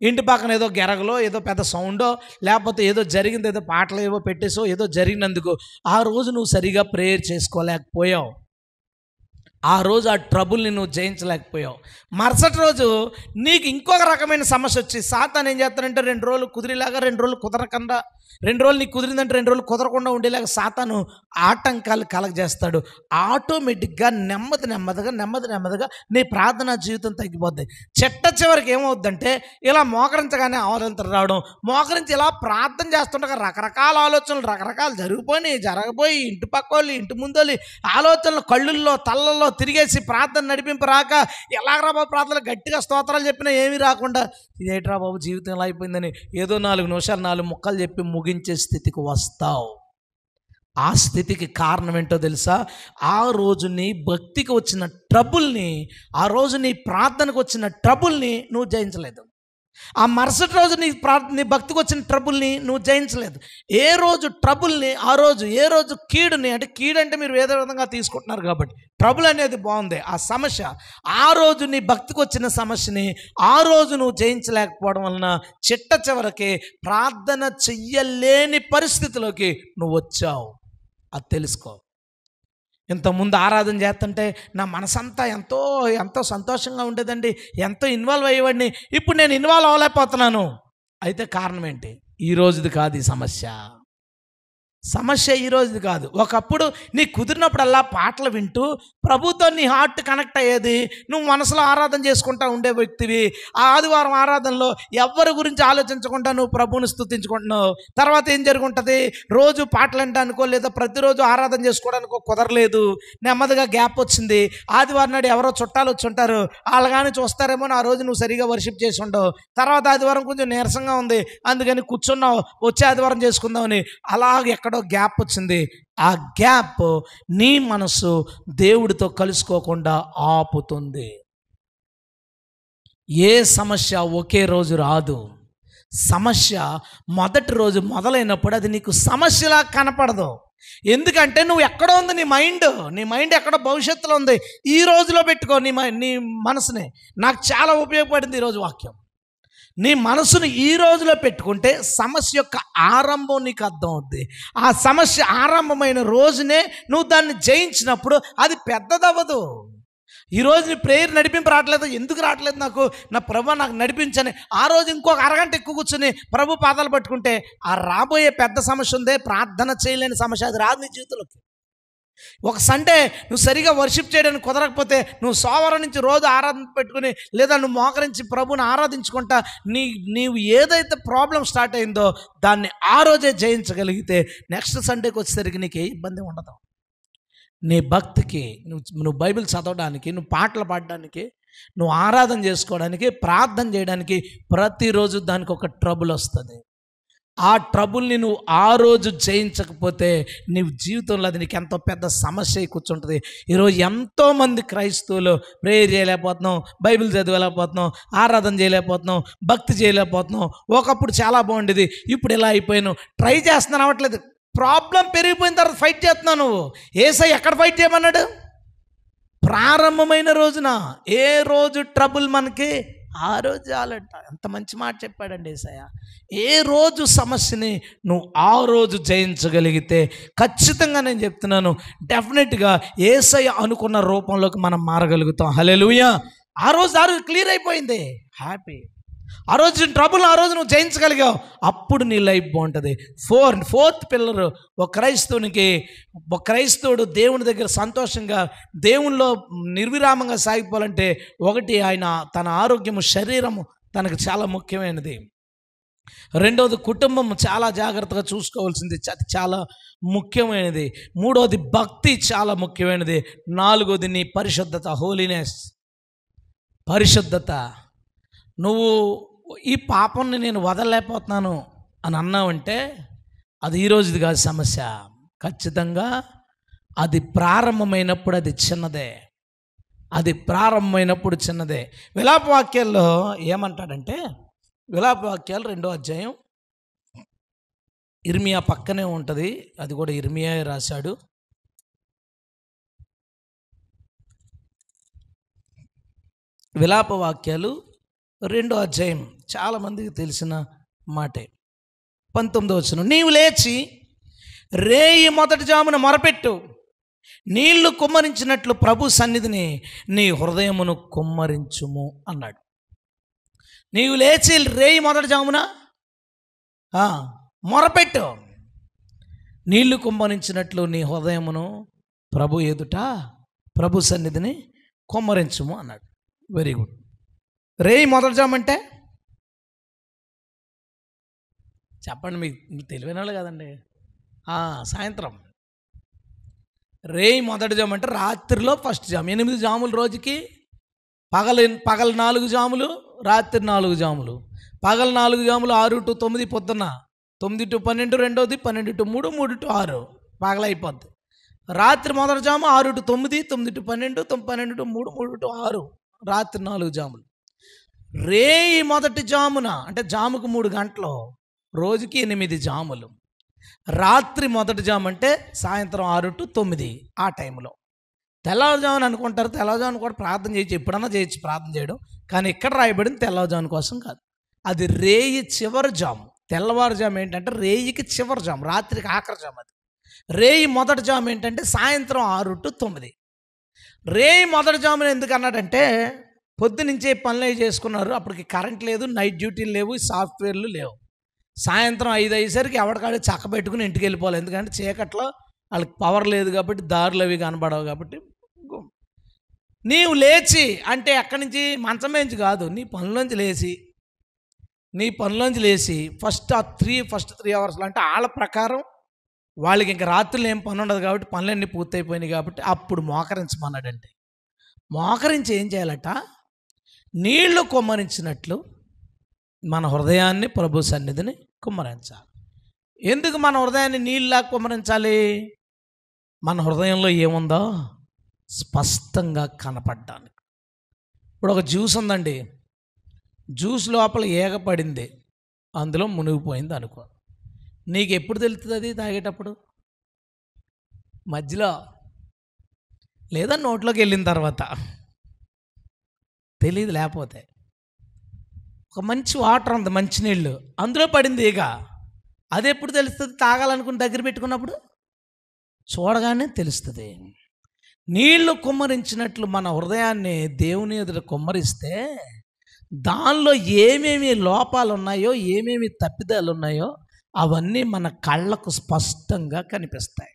ఇంటి పక్కన ఏదో గెరగలో ఏదో పెద్ద సౌండో లేకపోతే ఏదో జరిగింది, ఏదో పాటలు ఏవో పెట్టేసో ఏదో జరిగినందుకు ఆ రోజు నువ్వు సరిగా ప్రేయర్ చేసుకోలేకపోయావు. ఆ రోజు ఆ ట్రబుల్ని నువ్వు జయించలేకపోయావు. మరుసటి రోజు నీకు ఇంకొక రకమైన సమస్య వచ్చి సాతాను ఏం చేస్తానంటే 2 రోజులు కుదిరేలాగా, 2 రోజులు కుదరకుండా, 2 రోజులు నీకు కుదిరిందంటే 2 రోజులు కుదరకుండా ఉండేలాగా సాతాను ఆటంకాలు కలగజేస్తాడు. ఆటోమేటిక్గా నెమ్మదిగా నీ ప్రార్థనా జీవితం తగ్గిపోద్ది. చివరికి ఏమవుద్దంటే ఇలా మోకరించగానే ఆలోచనలు రావడం, మోకరించి ఇలా ప్రార్థన చేస్తుండగా రకరకాల ఆలోచనలు రకరకాలు జరగబోయి ఇంటి పక్కోళ్ళు ఇంటి ముందోళ్ళు ఆలోచనలు కళ్ళుల్లో తలల్లో తిరిగేసి ప్రార్థన నడిపింపు రాక, ఎలాగరా బాబు ప్రార్థనలు గట్టిగా స్తోత్రాలు చెప్పినా ఏమీ రాకుండా, ఇదేట్రా బాబు జీవితం ఎలా అయిపోయిందని ఏదో 4 నిమిషాలు 4 ముక్కలు చెప్పి ముగించే స్థితికి వస్తావు. ఆ స్థితికి కారణం ఏంటో తెలుసా? ఆ రోజు నీ భక్తికి వచ్చిన ట్రబుల్ని, ఆ రోజు నీ ప్రార్థనకు వచ్చిన ట్రబుల్ని నువ్వు జయించలేదు. ఆ మరుసటి రోజు నీ భక్తికి వచ్చిన ట్రబుల్ని నువ్వు జయించలేదు. ఏ రోజు ట్రబుల్ని, ఆ రోజు ఏ రోజు కీడుని, అంటే కీడు అంటే మీరు ఏదో విధంగా తీసుకుంటున్నారు కాబట్టి ట్రబుల్ అనేది బాగుంది, ఆ సమస్య ఆ రోజు నీ భక్తికి వచ్చిన సమస్యని ఆ రోజు నువ్వు జయించలేకపోవడం వలన చివరికి ప్రార్థన చెయ్యలేని పరిస్థితిలోకి నువ్వు వచ్చావు. అది తెలుసుకో. ఇంతకుముందు ఆరాధన చేస్తుంటే నా మనసంతా ఎంతో సంతోషంగా ఉండేదండి, ఎంతో ఇన్వాల్వ్ అయ్యేవాడిని. ఇప్పుడు నేను ఇన్వాల్వ్ అవ్వలేకపోతున్నాను. అయితే కారణం ఏంటి? ఈ రోజుది కాదు ఈ సమస్య ఈ రోజుది కాదు. ఒకప్పుడు నీ కుదిరినప్పుడల్లా పాటలు వింటూ ప్రభుతో నీ హార్ట్ కనెక్ట్ అయ్యేది, నువ్వు మనసులో ఆరాధన చేసుకుంటా ఉండే వ్యక్తివి. ఆ ఆదివారం ఆరాధనలో ఎవరి గురించి ఆలోచించకుండా నువ్వు ప్రభువుని స్తుతించుకుంటున్నావు. తర్వాత ఏం జరుగుంటుంది? రోజు పాటలు వినడానికో లేదా ప్రతిరోజు ఆరాధన చేసుకోవడానికో కుదరలేదు. నెమ్మదిగా గ్యాప్ వచ్చింది. ఆదివారం నాడు ఎవరో చుట్టాలు వచ్చి ఉంటారు, వాళ్ళు కానీ చూస్తారేమో ఆ రోజు నువ్వు సరిగా వర్షిప్ చేసి ఉండవు. తర్వాత ఆదివారం కొంచెం నీరసంగా ఉంది, అందుకని కూర్చున్నావు, వచ్చే ఆదివారం చేసుకుందామని. అలాగే ఎక్కడో గ్యాప్ వచ్చింది. ఆ గ్యాప్ నీ మనసు దేవుడితో కలుసుకోకుండా ఆపుతుంది. ఏ సమస్య ఒకే రోజు రాదు. సమస్య మొదటి రోజు మొదలైనప్పుడు అది నీకు సమస్యలా కనపడదు. ఎందుకంటే నువ్వు ఎక్కడో ఉంది నీ మైండ్ ఎక్కడో భవిష్యత్తులో ఉంది. ఈ రోజులో పెట్టుకో నీ మనసుని. నాకు చాలా ఉపయోగపడింది ఈరోజు వాక్యం. నీ మనసును ఈ రోజులో పెట్టుకుంటే సమస్య యొక్క ఆరంభం నీకు అర్థం అవుద్ది. ఆ సమస్య ఆరంభమైన రోజునే నువ్వు దాన్ని జయించినప్పుడు అది పెద్దదవ్వదు. ఈరోజు నీ ప్రేయర్ నడిపింపు రావట్లేదు, ఎందుకు రావట్లేదు నా ప్రభు నాకు నడిపించని ఆ రోజు ఇంకొక అరగంట ఎక్కువ కూర్చొని ప్రభు పాదాలు పట్టుకుంటే ఆ రాబోయే పెద్ద సమస్య ఉందే, ప్రార్థన చేయలేని సమస్య, అది రాదు నీ జీవితంలోకి. ఒక సండే నువ్వు సరిగా వర్షిప్ చేయడానికి కుదరకపోతే నువ్వు సోమవారం నుంచి రోజు ఆరాధన పెట్టుకుని లేదా నువ్వు మోకరించి ప్రభుని ఆరాధించుకుంటా నీవు ఏదైతే ప్రాబ్లం స్టార్ట్ అయిందో దాన్ని ఆ రోజే జయించగలిగితే నెక్స్ట్ సండేకి వచ్చేసరికి నీకు ఏ ఇబ్బంది ఉండదు. నీ భక్తికి నువ్వు బైబిల్ చదవడానికి, నువ్వు పాటలు పాడడానికి, నువ్వు ఆరాధన చేసుకోవడానికి, ప్రార్థన చేయడానికి ప్రతిరోజు దానికి ఒక ట్రబుల్ వస్తుంది. ఆ ట్రబుల్ని నువ్వు ఆ రోజు జయించకపోతే నీ జీవితంలో అది నీకు ఎంతో పెద్ద సమస్య అయి కూర్చుంటుంది. ఈరోజు ఎంతోమంది క్రైస్తవులు ప్రేయర్ చేయలేకపోతున్నాం, బైబిల్ చదవలేకపోతున్నాం, ఆరాధన చేయలేకపోతున్నాం, భక్తి చేయలేకపోతున్నాం. ఒకప్పుడు చాలా బాగుండేది, ఇప్పుడు ఇలా అయిపోయాను. ట్రై చేస్తున్నాను అవ్వట్లేదు. ప్రాబ్లం పెరిగిపోయిన తర్వాత ఫైట్ చేస్తున్నావు నువ్వు. యేసయ్య ఎక్కడ ఫైట్ చేయమన్నాడు? ప్రారంభమైన రోజున. ఏ రోజు ట్రబుల్ మనకి ఆ రోజు చాలంట. ఎంత మంచి మాట చెప్పాడండి యేసయ్య. ఏ రోజు సమస్యని నువ్వు ఆ రోజు జయించగలిగితే ఖచ్చితంగా నేను చెప్తున్నాను, డెఫినెట్గా యేసయ్య అనుకున్న రూపంలోకి మనం మారగలుగుతాం. హల్లెలూయా. ఆ రోజు క్లియర్ అయిపోయింది, హ్యాపీ. ఆ రోజు ట్రబుల్ ఆ రోజు నువ్వు జయించగలిగావు, అప్పుడు నీ లైఫ్ బాగుంటుంది. ఫోర్త్ పిల్లర్, ఒక క్రైస్తవుడు దేవుని దగ్గర సంతోషంగా దేవునిలో నిర్విరామంగా సాగిపోవాలంటే ఒకటి, ఆయన తన ఆరోగ్యము, శరీరము తనకు చాలా ముఖ్యమైనది. రెండవది, కుటుంబం చాలా జాగ్రత్తగా చూసుకోవాల్సింది, అది చాలా ముఖ్యమైనది. మూడవది, భక్తి చాలా ముఖ్యమైనది. నాలుగవది, నీ పరిశుద్ధత, హోలీనెస్, పరిశుద్ధత. నువ్వు ఈ పాపాన్ని నేను వదలలేకపోతున్నాను అని అన్నావంటే అది ఈ రోజుది కాదు సమస్య. ఖచ్చితంగా అది ప్రారంభమైనప్పుడు అది చిన్నదే, విలాపవాక్యాల్లో ఏమంటాడంటే, విలాపవాక్యాలు 2వ అధ్యాయం, ఇర్మియా పక్కనే ఉంటుంది, అది కూడా ఇర్మియా రాశాడు. విలాపవాక్యాలు 2వ అధ్యాయం చాలామందికి తెలిసిన మాటే. 19వ వచనం, నీవు లేచి రేయి మొదటి జామున మొరపెట్టు, నీళ్లు కుమ్మరించినట్లు ప్రభు సన్నిధిని నీ హృదయమును కుమ్మరించుము అన్నాడు. నీవు లేచి రేయి మొదటి జామున మొరపెట్టు, నీళ్లు కుమ్మరించినట్లు నీ హృదయమును ప్రభు ఎదుట ప్రభు సన్నిధిని కుమ్మరించుము అన్నాడు. Very good. రేయి మొదటి జాము అంటే చెప్పండి, మీకు తెలివైన వాళ్ళు కదండి. సాయంత్రం. రేయి మొదటి జాము అంటే రాత్రిలో ఫస్ట్ జాము. 8 జాములు రోజుకి. పగలు 4 జాములు, రాత్రి 4 జాములు. పగలు 4 జాములు 6 to 9, పొద్దున్న 9 to 12 రెండోది, 12 to 3, 3 to 6 పగలైపోద్ది. రాత్రి మొదటి జాము 6 to 9, 9 to 12, 12 to 3, 3 to 6 రాత్రి 4 జాములు. రేయి మొదటి జామున అంటే జాముకు 3 గంటలు, రోజుకి 8 జాములు. రాత్రి మొదటి జాము అంటే సాయంత్రం 6 to 9 ఆ టైంలో. తెల్లవారుజామున అనుకుంటారు, తెల్లవారుజామున కూడా ప్రార్థన చేయొచ్చు, ఎప్పుడన్నా చేయొచ్చు ప్రార్థన చేయడం. కానీ ఇక్కడ రాయబడింది తెల్లవారుజామున కోసం కాదు, అది రేయి చివరి జాము. తెల్లవారుజాము ఏంటంటే రేయికి చివరి జాము, రాత్రికి ఆఖరి జాము. అది రేయి మొదటి జాము ఏంటంటే సాయంత్రం 6 to 9. రేయి మొదటి జామున ఎందుకు అన్నాడంటే పొద్దునుంచే పనులు చేసుకున్నారు, అప్పటికి కరెంట్ లేదు, నైట్ డ్యూటీలు లేవు, సాఫ్ట్వేర్లు లేవు. సాయంత్రం 5 అయ్యేసరికి ఎవరికాడే చక్క పెట్టుకుని ఇంటికి వెళ్ళిపోవాలి. ఎందుకంటే చీకట్లో వాళ్ళకి పవర్ లేదు కాబట్టి, దారులు అవి కనబడవు కాబట్టి. నీవు లేచి అంటే ఎక్కడి నుంచి, మంచం నుంచి కాదు, నీ పనులోంచి లేచి ఫస్ట్ 3 అవర్స్లో అంటే వాళ్ళ ప్రకారం వాళ్ళకి ఇంకా రాత్రులు ఏం పని ఉండదు కాబట్టి, పనులన్నీ పూర్తయిపోయినాయి కాబట్టి అప్పుడు మోకరించమన్నాడంటే. మోకరించి ఏం చేయాలట? నీళ్లు కుమ్మరించినట్లు మన హృదయాన్ని ప్రభు సన్నిధిని కుమ్మరించాలి. ఎందుకు మన హృదయాన్ని నీళ్ళలా కుమ్మరించాలి? మన హృదయంలో ఏముందో స్పష్టంగా కనపడడానికి. ఇప్పుడు ఒక జ్యూస్ ఉందండి, జ్యూస్ లోపల ఈగ పడింది, అందులో మునిగిపోయింది అనుకో. నీకు ఎప్పుడు తెలుస్తుంది అది తాగేటప్పుడు? మధ్యలో లేదా నోట్లోకి వెళ్ళిన తర్వాత తెలియదు. లేకపోతే ఒక మంచి వాటర్ ఉంది, మంచినీళ్ళు, అందులో పడింది ఈగ, అది ఎప్పుడు తెలుస్తుంది? తాగాలనుకుని దగ్గర పెట్టుకున్నప్పుడు చూడగానే తెలుస్తుంది. నీళ్లు కుమ్మరించినట్లు మన హృదయాన్ని దేవుని ఎదుట కుమ్మరిస్తే దానిలో ఏమేమి లోపాలు ఉన్నాయో, ఏమేమి తప్పిదాలు ఉన్నాయో అవన్నీ మన కళ్ళకు స్పష్టంగా కనిపిస్తాయి.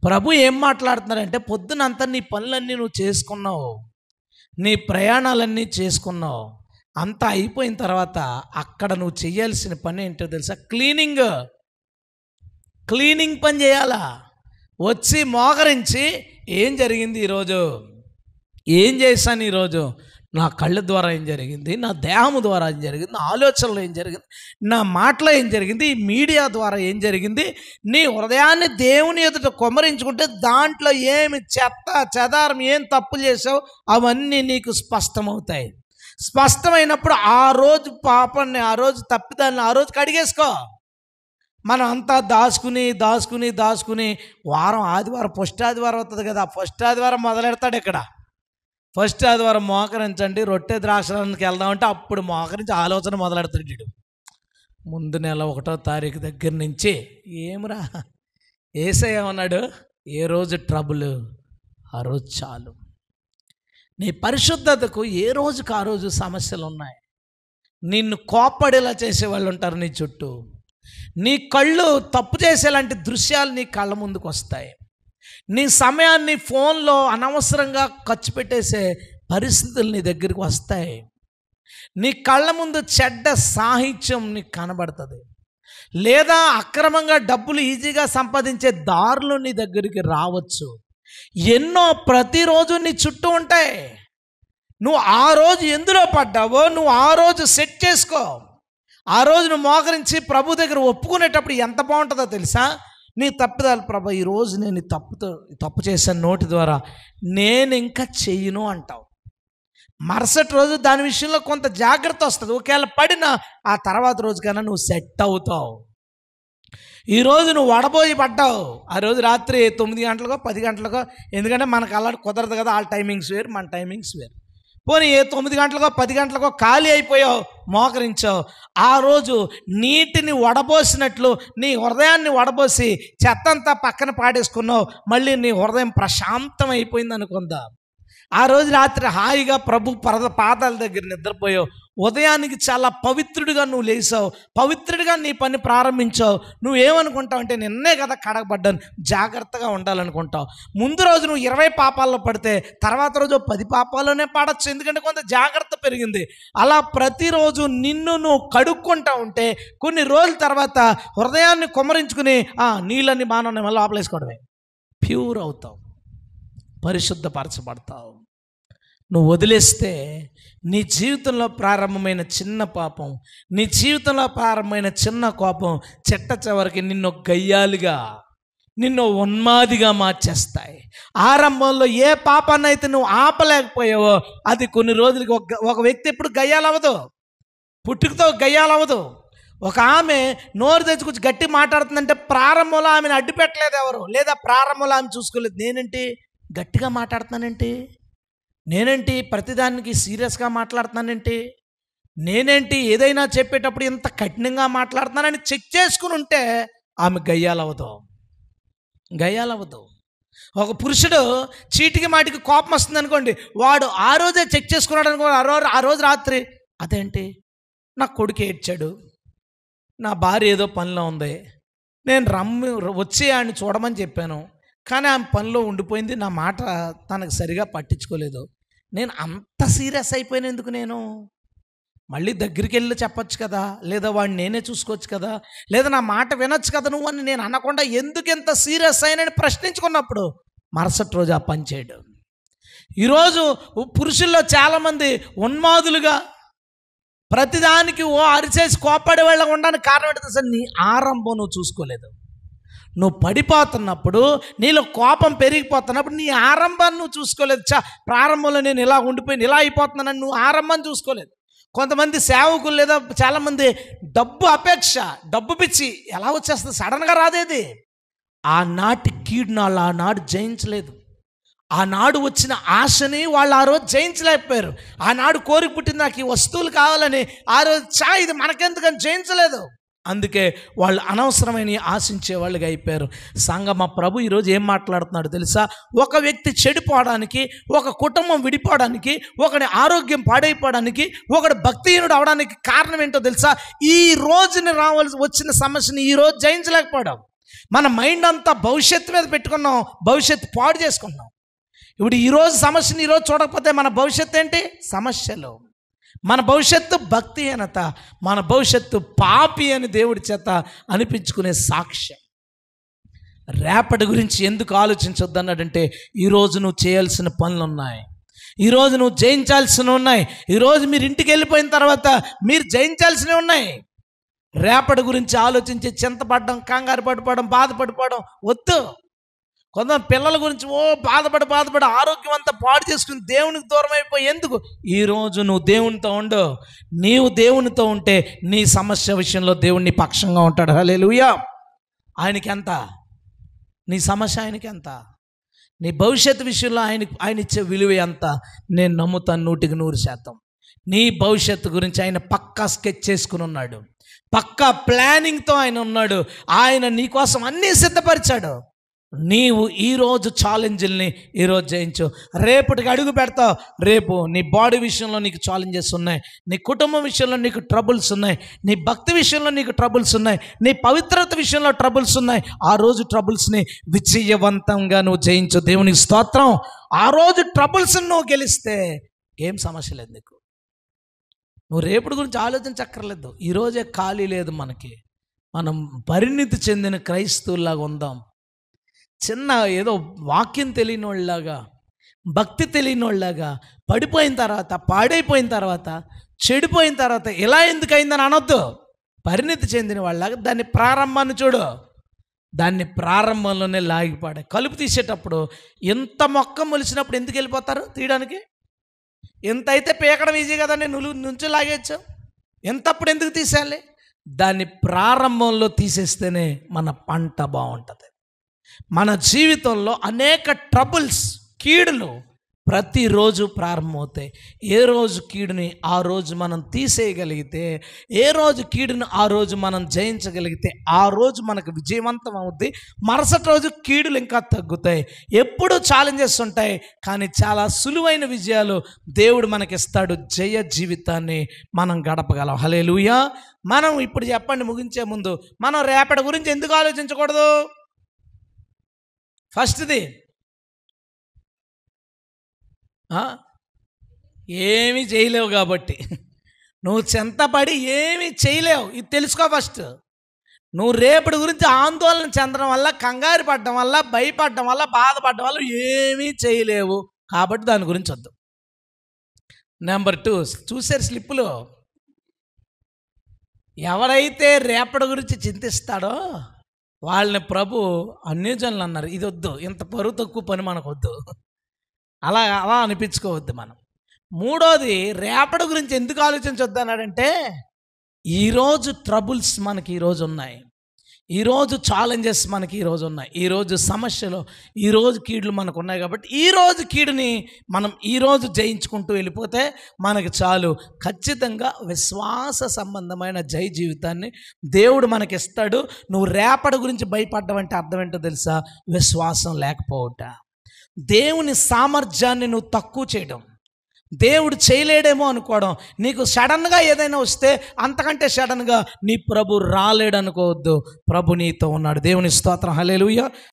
ప్రభు ఏం మాట్లాడుతున్నారంటే, పొద్దునంతా నీ పనులన్నీ నువ్వు చేసుకున్నావు, నీ ప్రయాణాలన్నీ చేసుకున్నావు, అంతా అయిపోయిన తర్వాత అక్కడ నువ్వు చేయాల్సిన పని ఏంటో తెలుసా? క్లీనింగ్ పని చేయాలా. వచ్చి మోకరించి ఏం జరిగింది ఈరోజు, ఏం చేశాను ఈరోజు, నా కళ్ళ ద్వారా ఏం జరిగింది, నా దేహము ద్వారా ఏం జరిగింది, నా ఆలోచనలో ఏం జరిగింది, నా మాటలో ఏం జరిగింది, ఈ మీడియా ద్వారా ఏం జరిగింది. నీ హృదయాన్ని దేవుని ఎదుట కుమ్మరించుకుంటే దాంట్లో ఏమి చెత్త చెదారం, ఏం తప్పు చేసావు అవన్నీ నీకు స్పష్టమవుతాయి. స్పష్టమైనప్పుడు ఆ రోజు పాపాన్ని, ఆ రోజు తప్పిదాన్ని ఆ రోజు కడిగేసుకో. మనం అంతా దాచుకుని వారం ఆదివారం, ఫస్ట్ ఆదివారం అవుతుంది కదా, ఫస్ట్ ఆదివారం మొదలెడతాడు ఇక్కడ. ఫస్ట్ ఆదివారం మోకరించండి, రొట్టె ద్రాక్షారానికి వెళ్దామంటే అప్పుడు మోకరించి ఆలోచన మొదలెడతాడు వీడు. ముందు నెల 1వ తారీఖు దగ్గర నుంచి ఏమిరా యేసయ్య ఏమన్నాడు? ఏ రోజు ట్రబుల్ ఆ రోజు చాలు. నీ పరిశుద్ధతకు ఏ రోజుకు ఆ రోజు సమస్యలు ఉన్నాయి. నిన్ను కోప్పడేలా చేసేవాళ్ళు ఉంటారు నీ చుట్టూ. నీ కళ్ళు తప్పు చేసేలాంటి దృశ్యాలు నీ కళ్ళ ముందుకు వస్తాయి. నీ సమయాన్ని ఫోన్లో అనవసరంగా ఖర్చు పెట్టేసే పరిస్థితులు నీ దగ్గరికి వస్తాయి. నీ కళ్ళ ముందు చెడ్డ సాహిత్యం నీకు కనబడుతుంది, లేదా అక్రమంగా డబ్బులు ఈజీగా సంపాదించే దారులు నీ దగ్గరికి రావచ్చు. ఎన్నో ప్రతిరోజు నీ చుట్టూ ఉంటాయి. నువ్వు ఆ రోజు ఎందులో పడ్డావో నువ్వు ఆ రోజు సెట్ చేసుకో. ఆ రోజు నువ్వు మోకరించి ప్రభు దగ్గర ఒప్పుకునేటప్పుడు ఎంత బాగుంటుందో తెలుసా? నీ తప్పిదాలు, ప్రభు ఈరోజు నేను తప్పు చేశాను, నోటి ద్వారా నేను ఇంకా చెయ్యను అంటావు. మరుసటి రోజు దాని విషయంలో కొంత జాగ్రత్త వస్తుంది. ఒకవేళ పడినా ఆ తర్వాత రోజుకైనా నువ్వు సెట్ అవుతావు. ఈరోజు నువ్వు వడబోయి పడ్డావు, ఆ రోజు రాత్రి 9 గంటలకో 10 గంటలకో, ఎందుకంటే మనకు అలా కుదరదు కదా, వాళ్ళ టైమింగ్స్ వేరు, మన టైమింగ్స్ వేరు. పోనీ ఏ 9 గంటలకో 10 గంటలకో ఖాళీ అయిపోయావు, మోకరించావు. ఆ రోజు నీటిని వడబోసినట్లు నీ హృదయాన్ని వడబోసి చెత్తంతా పక్కన పాడేసుకున్నావు. మళ్ళీ నీ హృదయం ప్రశాంతం అయిపోయింది అనుకుందాం. ఆ రోజు రాత్రి హాయిగా ప్రభు పాదాల దగ్గర నిద్రపోయావు. ఉదయానికి చాలా పవిత్రుడిగా నువ్వు లేచావు, పవిత్రుడిగా నీ పని ప్రారంభించావు. నువ్వేమనుకుంటావు అంటే నిన్నే కదా కడగబడ్డాను, జాగ్రత్తగా ఉండాలనుకుంటావు. ముందు రోజు నువ్వు 20 పాపాల్లో పడితే తర్వాత రోజు 10 పాపాల్లోనే పడచ్చు, ఎందుకంటే కొంత జాగ్రత్త పెరిగింది. అలా ప్రతిరోజు నిన్ను నువ్వు కడుక్కుంటా ఉంటే కొన్ని రోజుల తర్వాత హృదయాన్ని కుమ్మరించుకుని నీళ్ళని మానవుని మళ్ళీ లోపలేసుకోవడమే, ప్యూర్ అవుతావు, పరిశుద్ధపరచబడతావు. నువ్వు వదిలేస్తే నీ జీవితంలో ప్రారంభమైన చిన్న పాపం, నీ జీవితంలో ప్రారంభమైన చిన్న కోపం చిట్ట చివరికి నిన్ను గయ్యాలిగా, నిన్ను ఉన్మాదిగా మార్చేస్తాయి. ఆరంభంలో ఏ పాపాన్ని అయితే నువ్వు ఆపలేకపోయావో అది కొన్ని రోజులకి ఒక వ్యక్తి ఎప్పుడు గయ్యాలవ్వదు, పుట్టుకతో గయ్యాలవ్వదు. ఒక ఆమె నోరు తెచ్చుకొచ్చి గట్టి మాట్లాడుతుందంటే ప్రారంభంలో ఆమెను అడ్డు పెట్టలేదు ఎవరు, లేదా ప్రారంభంలో ఆమె చూసుకోలేదు. నేనేంటి గట్టిగా మాట్లాడుతున్నానేంటి, నేనేంటి ప్రతిదానికి సీరియస్గా మాట్లాడుతున్నానేంటి, నేనేంటి ఏదైనా చెప్పేటప్పుడు ఇంత కఠినంగా మాట్లాడుతున్నానని చెక్ చేసుకుని ఉంటే ఆమె గయ్యాలవ్వదు. ఒక పురుషుడు చీటికి మాటికి కోపం వస్తుంది అనుకోండి, వాడు ఆ రోజే చెక్ చేసుకున్నాడు అనుకో, ఆ రోజు రాత్రి అదేంటి నా కొడుకు ఏడ్చాడు, నా భార్య ఏదో పనిలో ఉంది, నేను వచ్చి ఆయన్ని చూడమని చెప్పాను, కానీ ఆమె పనిలో ఉండిపోయింది, నా మాట తనకు సరిగా పట్టించుకోలేదు, నేను అంత సీరియస్ అయిపోయిన ఎందుకు, నేను మళ్ళీ దగ్గరికి వెళ్ళి చెప్పొచ్చు కదా, లేదా వాడిని నేనే చూసుకోవచ్చు కదా, లేదా నా మాట వినొచ్చు కదా నువ్వు అని నేను అనకుండా ఎందుకు ఎంత సీరియస్ అయినని ప్రశ్నించుకున్నప్పుడు మరుసటి రోజు ఆ పని చేయడం. ఈరోజు పురుషుల్లో చాలామంది ఉన్మాదులుగా ప్రతిదానికి అరిచేసి కోపడే వాళ్ళగా ఉండడానికి కారణం ఏంటో సార్, నీ ఆరంభం నువ్వు చూసుకోలేదు. నువ్వు పడిపోతున్నప్పుడు, నీలో కోపం పెరిగిపోతున్నప్పుడు నీ ఆరంభాన్ని నువ్వు చూసుకోలేదు. ప్రారంభంలో నేను ఇలా ఉండిపోయిన ఇలా అయిపోతున్నానని నువ్వు ఆరంభాన్ని చూసుకోలేదు. కొంతమంది సేవకులు లేదా చాలామంది డబ్బు అపేక్ష, డబ్బు పిచ్చి ఎలా వచ్చేస్తుంది, సడన్గా రాదేది. ఆనాటి కీడును వాళ్ళు ఆనాడు జయించలేదు. ఆనాడు వచ్చిన ఆశని వాళ్ళు ఆ రోజు జయించలేకపోయారు. ఆనాడు కోరిక పుట్టింది నాకు ఈ వస్తువులు కావాలని, ఆ రోజు ఇది మనకెందుకని జయించలేదు. అందుకే వాళ్ళు అనవసరమైన ఆశించే వాళ్ళుగా అయిపోయారు. సంగమ ప్రభు ఈరోజు ఏం మాట్లాడుతున్నాడు తెలుసా? ఒక వ్యక్తి చెడిపోవడానికి, ఒక కుటుంబం విడిపోవడానికి, ఒకడి ఆరోగ్యం పాడైపోవడానికి, ఒకడు భక్తిహీనుడు అవడానికి కారణం ఏంటో తెలుసా? ఈ రోజుని వచ్చిన సమస్యని ఈ రోజు జయించలేకపోవడం. మన మైండ్ అంతా భవిష్యత్తు మీద పెట్టుకున్నాం, భవిష్యత్తు పాడు చేసుకున్నాం. ఇప్పుడు ఈరోజు సమస్యని ఈరోజు చూడకపోతే మన భవిష్యత్తు ఏంటి? సమస్యలు. మన భవిష్యత్తు భక్తిహీనత, మన భవిష్యత్తు పాపి అని దేవుడి చేత అనిపించుకునే సాక్ష్యం. రేపటి గురించి ఎందుకు ఆలోచించొద్దు అన్నాడంటే, ఈరోజు నువ్వు చేయాల్సిన పనులు ఉన్నాయి, ఈరోజు నువ్వు జయించాల్సినవి ఉన్నాయి, ఈరోజు మీరు ఇంటికి వెళ్ళిపోయిన తర్వాత మీరు జయించాల్సినవి ఉన్నాయి. రేపటి గురించి ఆలోచించి చింతపడడం, కంగారు పడిపోవడం, బాధపడిపోవడం వద్దు. కొంతమంది పిల్లల గురించి బాధపడి ఆరోగ్యం అంతా పాడు చేసుకుని దేవునికి దూరం అయిపోయి ఎందుకు? ఈరోజు నువ్వు దేవునితో ఉండు. నీవు దేవునితో ఉంటే నీ సమస్య విషయంలో దేవుని పక్షంగా ఉంటాడు. హల్లెలూయా. ఆయనకి ఎంత, నీ సమస్య ఆయనకి ఎంత, నీ భవిష్యత్తు విషయంలో ఆయన ఇచ్చే విలువ ఎంత నేను నమ్ముతాను 100%. నీ భవిష్యత్తు గురించి ఆయన పక్కా స్కెచ్ చేసుకుని ఉన్నాడు, పక్కా ప్లానింగ్తో ఆయన ఉన్నాడు. ఆయన నీ కోసం అన్నీ సిద్ధపరిచాడు. నీవు ఈరోజు ఛాలెంజ్ని ఈరోజు జయించు. రేపటికి అడుగు పెడతావు. రేపు నీ బాడీ విషయంలో నీకు ఛాలెంజెస్ ఉన్నాయి, నీ కుటుంబం విషయంలో నీకు ట్రబుల్స్ ఉన్నాయి, నీ భక్తి విషయంలో నీకు ట్రబుల్స్ ఉన్నాయి, నీ పవిత్రత విషయంలో ట్రబుల్స్ ఉన్నాయి. ఆ రోజు ట్రబుల్స్ని విజయవంతంగా నువ్వు జయించు. దేవునికి స్తోత్రం. ఆ రోజు ట్రబుల్స్ని నువ్వు గెలిస్తే ఏం సమస్య లేదు నీకు. నువ్వు రేపటి గురించి ఆలోచించక్కర్లేదు. ఈరోజే ఖాళీ లేదు మనకి. మనం పరిణితి చెందిన క్రైస్తవుల్లాగా ఉందాం. చిన్న ఏదో వాక్యం తెలియని వాళ్ళలాగా, భక్తి తెలియని వాళ్ళలాగా పడిపోయిన తర్వాత, పాడైపోయిన తర్వాత, చెడిపోయిన తర్వాత ఇలా ఎందుకయిందని అనొద్దు. పరిణితి చెందిన వాళ్ళలాగా దాన్ని ప్రారంభాన్ని చూడు. దాన్ని ప్రారంభంలోనే లాగిపాడే. కలుపు తీసేటప్పుడు ఎంత మొక్క మొలిచినప్పుడు ఎందుకు వెళ్ళిపోతారు తీయడానికి? ఎంత అయితే పీకడం ఈజీ కదండి, నుంచి లాగేచ్చు. ఎంతప్పుడు ఎందుకు తీసేయాలి? దాన్ని ప్రారంభంలో తీసేస్తేనే మన పంట బాగుంటుంది. మన జీవితంలో అనేక ట్రబుల్స్, కీడులు ప్రతిరోజు ప్రారంభమవుతాయి. ఏ రోజు కీడుని ఆ రోజు మనం తీసేయగలిగితే, ఏ రోజు కీడుని ఆ రోజు మనం జయించగలిగితే ఆ రోజు మనకు విజయవంతం అవుద్ది. మరుసటి రోజు కీడులు ఇంకా తగ్గుతాయి. ఎప్పుడూ ఛాలెంజెస్ ఉంటాయి, కానీ చాలా సులువైన విజయాలు దేవుడు మనకిస్తాడు. జయ జీవితాన్ని మనం గడపగలం. హల్లెలూయా. మనం ఇప్పుడు చెప్పండి, ముగించే ముందు, మనం రేపటి గురించి ఎందుకు ఆలోచించకూడదు? ఫస్ట్ది ఏమీ చేయలేవు కాబట్టి. నువ్వు చింతపడి ఏమీ చేయలేవు, ఇది తెలుసుకో ఫస్ట్. నువ్వు రేపటి గురించి ఆందోళన చెందడం వల్ల, కంగారు పడడం వల్ల, భయపడడం వల్ల, బాధపడడం వల్ల ఏమీ చేయలేవు. కాబట్టి దాని గురించి వద్దు. నెంబర్ 2, చూసారు స్లిప్పులో, ఎవరైతే రేపటి గురించి చింతిస్తాడో వాళ్ళని ప్రభు అన్యజనులు అన్నారు. ఇది వద్దు, ఇంత పరువు తక్కువ పని మనకు వద్దు, అలా అనిపించుకోవద్దు మనం. మూడోది, రేపటి గురించి ఎందుకు ఆలోచించొద్దు అన్నాడంటే, ఈరోజు ట్రబుల్స్ మనకి ఈరోజు ఉన్నాయి, ఈరోజు ఛాలెంజెస్ మనకి ఈరోజు ఉన్నాయి, ఈరోజు సమస్యలు, ఈరోజు కీడులు మనకు ఉన్నాయి. కాబట్టి ఈరోజు కీడుని మనం ఈరోజు జయించుకుంటూ వెళ్ళిపోతే మనకి చాలు. ఖచ్చితంగా విశ్వాస సంబంధమైన జయ జీవితాన్ని దేవుడు మనకి ఇస్తాడు. నువ్వు రేపటి గురించి భయపడ్డం అంటే అర్థం ఏంటో తెలుసా? విశ్వాసం లేకపోవట. దేవుని సామర్థ్యాన్ని నువ్వు తక్కువ చేయడం, దేవుడు చేయలేడేమో అనుకోవడం. నీకు సడన్గా ఏదైనా వస్తే అంతకంటే సడన్గా నీ ప్రభు రాలేడు అనుకోవద్దు. ప్రభు నీతో ఉన్నాడు. దేవుని స్తోత్రం. హల్లెలూయా.